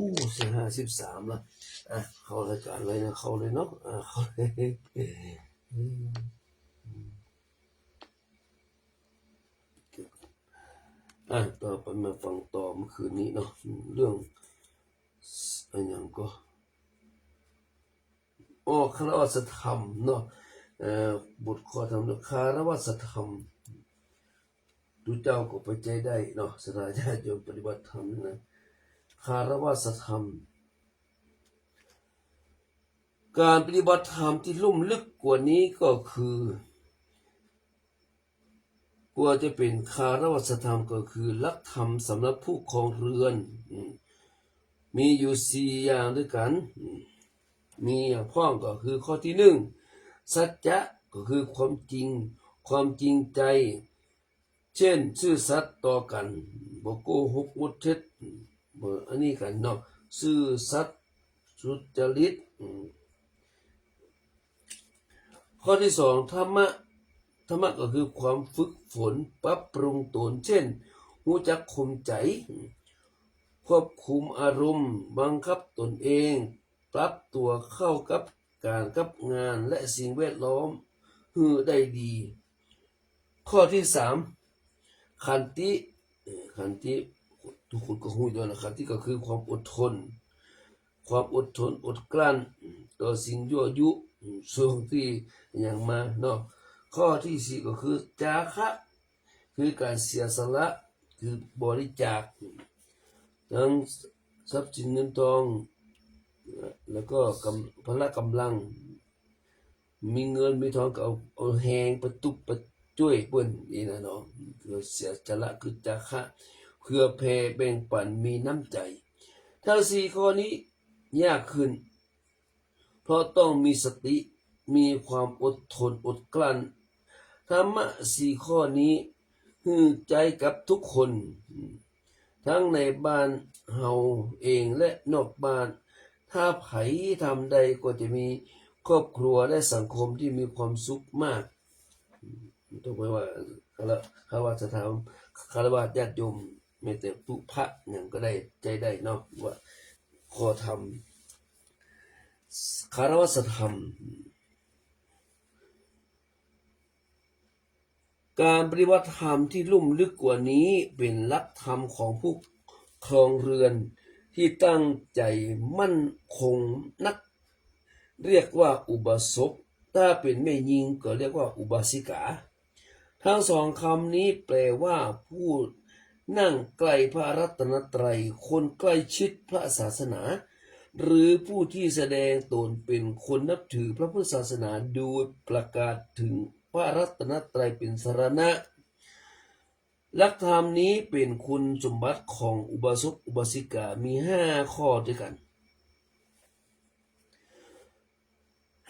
53ละเข้ารายการเลยนะเข้าเลยเนาะเข้าเลยต่อไปมาฟังต่อเมื่อคืนนี้เนาะเรื่องอะไรอย่างก็คารวะธรรมเนาะบทข้อธรรมคารวะธรรมดูเจ้าก็ไปใจได้เนาะสถานญาติโยมปฏิบัติธรรมนะคารวะธรรมการปฏิบัติธรรมที่ลุ่มลึกกว่านี้ก็คือกว่าจะเป็นคารวะธรรมก็คือหลักธรรมสำหรับผู้ครองเรือนมีอยู่4อย่างด้วยกันมีอย่างพ้องก็คือข้อที่1สัจจะก็คือความจริงความจริงใจเช่นซื่อสัตย์ต่อกันบ่โกหกมุเท็จบ่อันนี้กันเนาะซื่อสัตย์สุจริตข้อที่2ธรรมะก็คือความฝึกฝนปรับปรุงตนเช่นรู้จักข่มใจควบคุมอารมณ์บังคับตนเองปรับตัวเข้ากับการกับงานและสิ่งแวดล้อมได้ดีข้อที่3ขันติทุกคนก็รู้อยู่นะขันติก็คือความอดทนอดกลั้นต่อสิ่งยั่วยุส่วนที่อย่างมาเนาะข้อที่4ก็คือจาคะคือการเสียสละคือบริจาคทั้งทรัพย์สินเงินทองแล้วก็พละกำลังมีเงินมีทองก็เอาแหงประตุประช่วยเปิ้นนี่นะเนาะคือเสียสละคือจาคะเพื่อแผ่แบ่งปันมีน้ำใจถ้า4ข้อนี้ยากขึ้นเพราะต้องมีสติมีความอดทนอดกลั้นธรรมะ4ข้อนี้ใจกับทุกคนทั้งในบ้านเฮาเองและนอกบ้านถ้าไผทำได้ก็จะมีครอบครัวและสังคมที่มีความสุขมากต้องไปว่าคารวะธรรมคารวะญาติโยมไม่แต่ทุกพระอย่างก็ได้ใจได้เนาะว่าข้อธรรมคารวะธรรมการปฏิบัติธรรมที่ลุ่มลึกกว่านี้เป็นหลักธรรมของผู้ครองเรือนที่ตั้งใจมั่นคงนักเรียกว่าอุบาสกถ้าเป็นแม่หญิงก็เรียกว่าอุบาสิกาทั้ง2คำนี้แปลว่าผู้นั่งใกล้พระรัตนตรัยคนใกล้ชิดพระศาสนาหรือผู้ที่แสดงตนเป็นคนนับถือพระพุทธศาสนาโดยประกาศถึงพระรัตนตรัยเป็นสรณะหลักธรรมนี้เป็นคุณสมบัติของอุบาสกอุบาสิกามี5ข้อด้วยกัน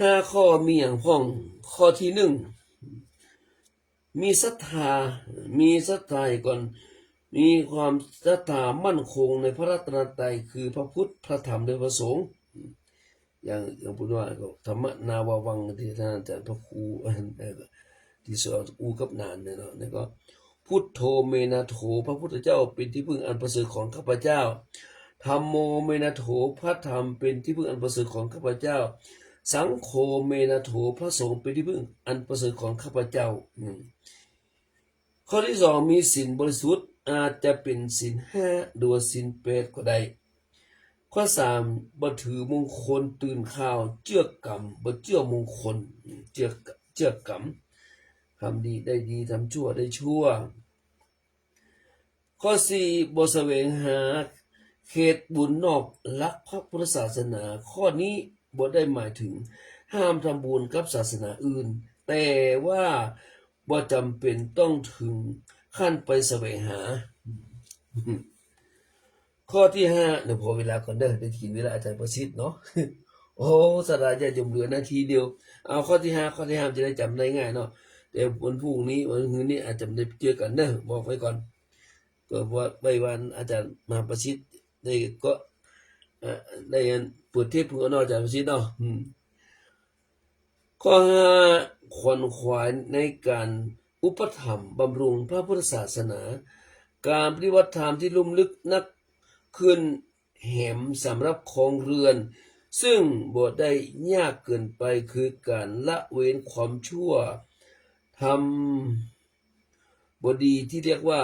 5ข้อมีอย่างพ้องข้อที่1มีศรัทธาก่อนมีความศรัทธามั่นคงในพระรัตนตรัยคือพระพุทธพระธรรมและพระสงฆ์อย่างพูดว่าธรรมนาววังที่ท่านอาจารย์พระครูที่สอนอูกับนานเนี่ยเนาะแล้วก็พุทโธเมนะโธพระพุทธเจ้าเป็นที่พึ่งอันประเสริฐของข้าพเจ้าธัมโมเมนะโธพระธรรมเป็นที่พึ่งอันประเสริฐของข้าพเจ้าสังโฆเมนะโธพระสงฆ์เป็นที่พึ่งอันประเสริฐของข้าพเจ้าข้อที่2มีศีลบริสุทธิ์อาจจะเป็นศีล5หรือศีล8ก็ได้ข้อ3บ่ถือมงคลตื่นข่าวเจือกรรมบ่เจือมงคลเจือกรรมทำดีได้ดีทำชั่วได้ชั่วข้อ4บ่แสวงหาเขตบุญนอกหลักพระพุทธศาสนาข้อนี้บ่ได้หมายถึงห้ามทำบุญกับศาสนาอื่นแต่ว่าบ่จำเป็นต้องถึงขั้นไปแสวงหาข้อที่5เดี๋ยวพอเวลาก่อนเด้อได้กินเวลาอาจารย์ประสิทธิ์เนาะโอ้สระจะจมเหลือนาทีเดียวเอาข้อที่5จะได้จำได้ง่ายเนาะแต่วันพรุ่งนี้วันคืนนี้อาจจะได้เจอกันเด้อบอกไว้ก่อนก็ว่าไปวันอาจารย์มหาประสิทธิ์ได้ก็ได้เปิดเทปเพื่อนอาจารย์ประสิทธิ์เนาะข้อ5ขวนขวายในการอุปถัมภ์บำรุงพระพุทธศาสนาการปฏิบัติธรรมที่ลุ่มลึกนักขึ้น แหมสำหรับครองเรือนซึ่งบ่ได้ยากเกินไปคือการละเว้นความชั่วทำบดีที่เรียกว่า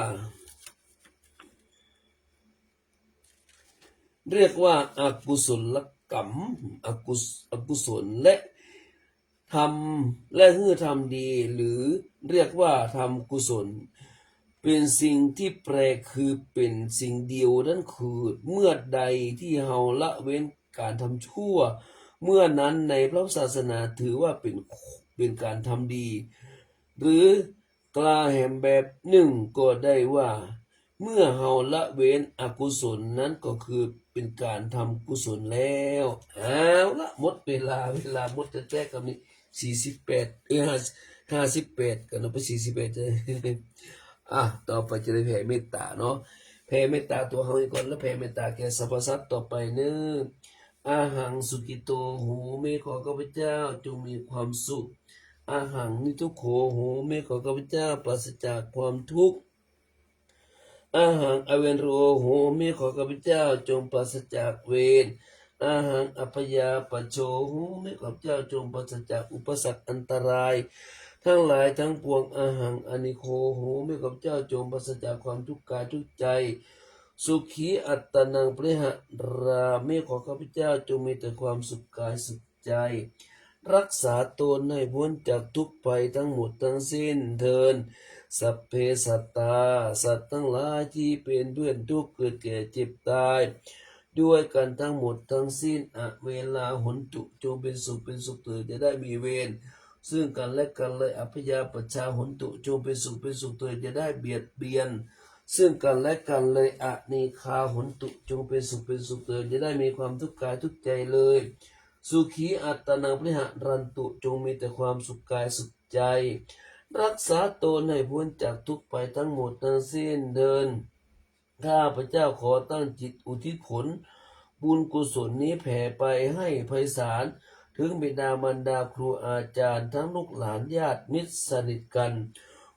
อากุศลกรรมอกุศลและทำและฮือทำดีหรือเรียกว่าทำกุศลเป็นสิ่งที่แปลกคือเป็นสิ่งเดียวนั่นคือเมื่อใดที่เฮาละเว้นการทำชั่วเมื่อนั้นในพระศาสนาถือว่าเป็นการทำดีหรือกล่าวแห่งแบบหนึ่งก็ได้ว่าเมื่อเฮาละเว้นอกุศลนั้นก็คือเป็นการทำกุศลแล้วเอาละหมดเวลาหมดแต่กับนี้48 58กันเอาไป48เลยต่อไปจะได้แผ่เมตตาเนาะแผ่เมตตาตัวเฮาก่อนแล้วแผ่เมตตาแก่สรรพสัตว์ต่อไปเด้ออาหังสุกิโตโหเมขอข้าพเจ้าจงมีความสุขอาหังนิทุกโขโหเมขอข้าพเจ้าปราศจากความทุกข์อาหังอเวนโรโหเมขอข้าพเจ้าจงปราศจากเวรอาหังอัพยาปโชโหเมขอข้าพเจ้าจงปราศจากอุปสรรคอันตรายทั้งหลายทั้งปวงอาหังอนิโคโหเมขอข้าพเจ้าจงปราศจากความทุกข์กายทุกข์ใจสุขีอัตตนังปริหะราเมขอข้าพเจ้าจงมีแต่ความสุขกายสุขใจรักษาตนให้พ้นจากทุกข์ภัยทั้งหมดทั้งสิ้นเถิดสัพเพสัตตาสัตว์ทั้งหลายที่เป็นเพื่อนทุกข์เกิดแก่เจ็บตายด้วยกันทั้งหมดทั้งสิ้นเวลาหนตุจงเป็นสุขเถิดจะได้มีเวรซึ่งกันและกันเลยอัพยาปชาหนตุจงเป็นสุขเถิดจะได้เบียดเบียนซึ่งกันและกันเลยอนิคาหนตุจงเป็นสุขเถิดจะได้มีความทุกข์กายทุกใจเลยสุขีอัตตนังปริหะรันตุจงมีแต่ความสุขกายสุขใจรักษาตนให้พ้นจากทุกข์ไปทั้งหมดทั้งสิ้นเดินข้าพเจ้าขอตั้งจิตอุทิศผลบุญกุศลนี้แผ่ไปให้ไพศาลถึงบิดามารดาครูอาจารย์ทั้งลูกหลานญาติมิตรสนิทกัน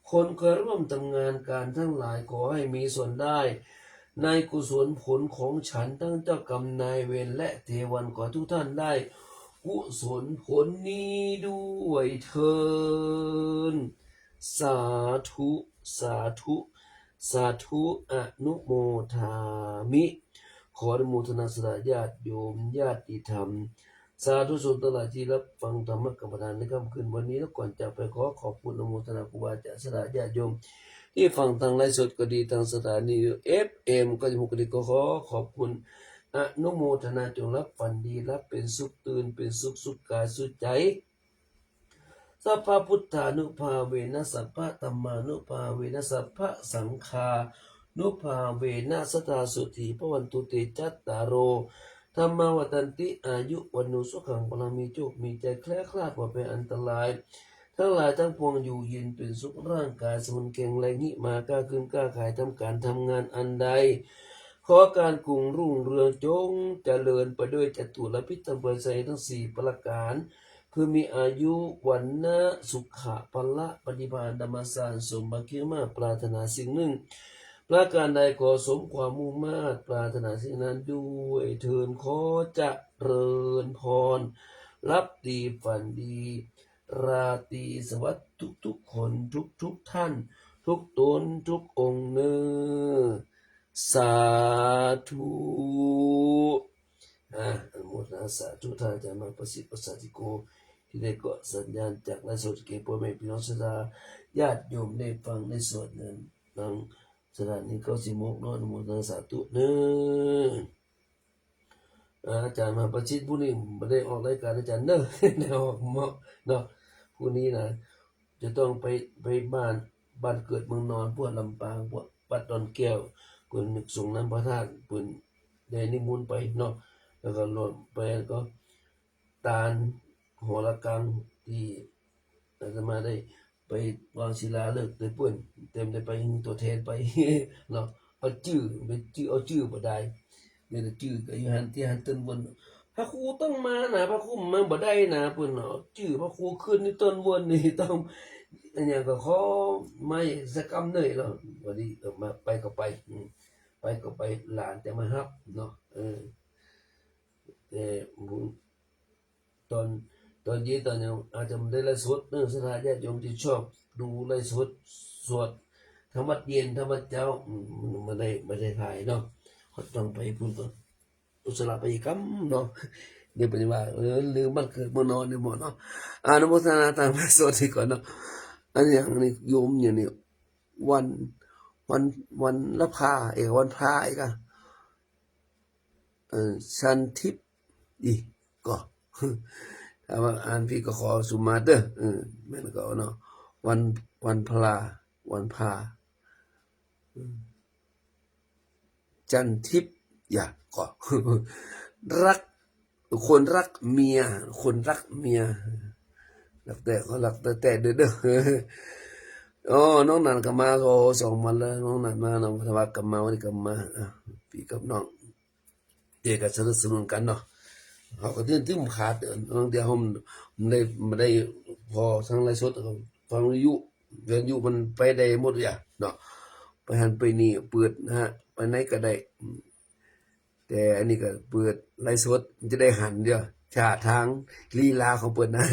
คนเคยร่วมทำงานการทั้งหลายขอให้มีส่วนได้ในกุศลผลของฉันทั้งเจ้ากรรมนายเวรและเทวันขอทุกท่านได้กุศลผลนี้ด้วยเถิดสาธุอนุโมทามิขออนุโมทนาสละญาติโยมญาติธรรมสาธุชนทั้งหลายที่รับฟังธรรมกรรมฐานในค่ำคืนวันนี้แล้วก่อนจากไปขอขอบคุณอนุโมทนาครูบาอาจารย์สละญาติโยมที่ฟังทางไลฟ์สดก็ดีทางสถานี FM ก็จะมุกดีก็ขอบคุณอนุโมทนาจงรับฝันดีรับเป็นสุขตื่นเป็นสุขกายสุขใจสัพพพุทธานุภาเวนะสัพพะธัมมานุภาเวนะสัพพะสังฆานุภาเวนะสัทธาสุธีพวันตุเตจัตตารโอธรรมวัตันติอายุวันโนสุขังพลังมีโชคมีใจแคล้วคลาดปลอดภัยอันตรายทั้งหลายทั้งปวงอยู่เย็นเป็นสุขร่างกายสมบูรณ์แข็งแรงหิมากล้าขึ้นกล้าขายทำการทำงานอันใดขอการกุ่งรุ่งเรืองจงเจริญไปด้วยจตุรพิธรรมประเสริฐทั้ง4ประการคือมีอายุวันนะสุขะพละปฏิภาณธรรมสารสมบัติมาปรารถนาสิ่งหนึ่งประการใดขอสมความมุ่งมา่ปรารถนาสิ่งนั้นด้วยเทินขอจะเริญพรรับดีฝันดีราตรีสวัสดิ์ทุกคนทุกท่านทุกตนทุกองค์เนอสาธุอนุโมทนาสาธุท่านอาจารย์มาประสิทธิ์ประสาธิโกที่ได้เกาะสัญญาณจากไลฟ์สดเก็บพ่อแม่พี่น้องศรัทธาญาติโยมได้ฟังได้สวดนั้นทางสถานี96เนาะอนุโมทนาสาธุเนออาจารย์มาประชิดผู้นี้ไม่ได้ออกรายการอาจารย์เนอะแนวเนาะผู้นี้นะจะต้องไปบ้านเกิดเมืองนอนพวกลำปางพวกวัดดอนแก้วเพิ่นส่งน้ำพระธาตุเพิ่นได้นิมนต์ไปเนาะแล้วก็ลงไปก็ตาลหอระฆังที่อาตมาได้ไปวางศิลาฤกษ์ได้เพิ่นเต็มได้ไปตัวแทนไปเนาะเอาชื่อบ่ได้เนี่ยชื่อก็อยู่หันที่หันต้นวนพระครูต้องมานะพระครูมาบ่ได้นะเพิ่นเนาะชื่อพระครูขึ้นในต้นวนนี่ต้องอันอย่างก็ขอไม่สักคำหน่อยเนาะวันนี้มาไปก็ไป ไปก็ไปหลานจะมาฮับเนาะแต่ตอนตอนนี้ตอนยังอาจจะไม่ได้ไลฟ์สดเนื่องสถานญาติโยมที่ชอบดูไลฟ์สดสวดธรรมะเย็นธรรมะเจ้าไม่ได้ถ่ายเนาะเขาต้องไปพูดก่อนอุสระไปกรรมเนาะเดี๋ยวปฏิบัติลืมบ้านเกิดเมื่อนอนเนี่ยหมดเนาะอนุโมทนาตามพระสวดที่ก่อนเนาะอันนี้อย่างนี้โยมอย่างนี้วันละพาวันพระอีกชันทิพย์อีกก็ถ้าว่าอ่านพี่ก็ขอสุมาเด้อแม่นก็เนาะวันพระวันพาจันทิพย์อย่าก็รักคนรักเมียคนรักเมียรักแต่เขารักแต่เด้ออ๋อน้องนันก็มาก็2 วันแล้วน้องนันมาน้องธวัฒน์ก็มาวันนี้ก็มาพี่กับน้องเด็กก็สนับสนุนกันเนาะเขาก็ตื่นขาดเดี๋ยวผมไม่ได้พอทั้งไลฟ์สดฟังวิทยุมันไปได้หมดอย่างเนาะไปหันไปนี่เปิดนะฮะไปไหนก็ได้แต่อันนี้ก็เปิดไลฟ์สดจะได้หันเดียวท่าทางลีลาของเปิดนะ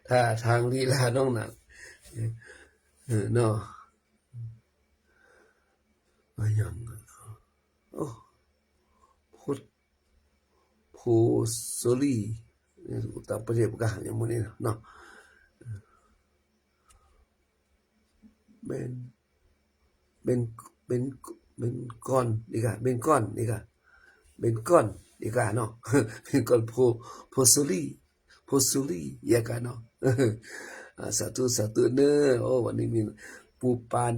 ท่าทางลีลาน้องน่ะเนาะอะไรอย่างเงี้ยโอ้โพโซลีต่างประเทศก็อย่างนี้เนาะเป็นก้อนดีกว่าเป็นก้อนดีกว่าเป็นก้อนดีกว่าเนาะเป็นก้อนโพโซลีอย่ากันเนาะสาธุเนอโอ้วันนี้มีปูปาน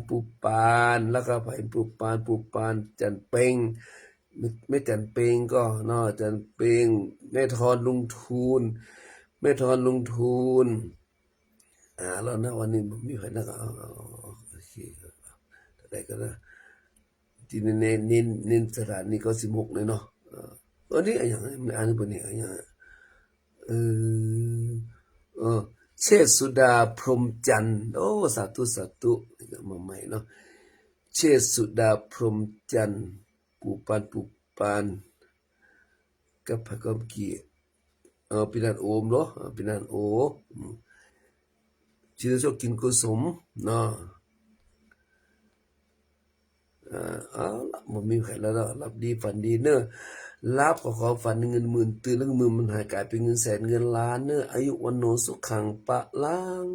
แล้วก็ไปปูปานจันเป่งไม่จันเป่งก็เนาะจันเป่งแม่ทอนลุงทูลแล้วนะวันนี้มีใครนะโอเคได้ก็นะที่เน้นสถานีก็16เลยเนาะวันนี้อย่างมันอ่านเป็นอย่างเชษสุดาพรหมจันทร์โอ้สาธุมาใหม่เนาะเชษสุดาพรหมจันทร์ปูปานกับพระกำกีปินันโอมเนาะปินันโอชื่อชอบกินกุศลเนาะมันมีใครแล้วเนาะรับดีฝันดีเนอะรับขอฝันเงินหมื่นตื่นแล้วมือมันหายกลายเป็นเงินแสนเงินล้านเนอะอายุวันโนสุขังปะลัง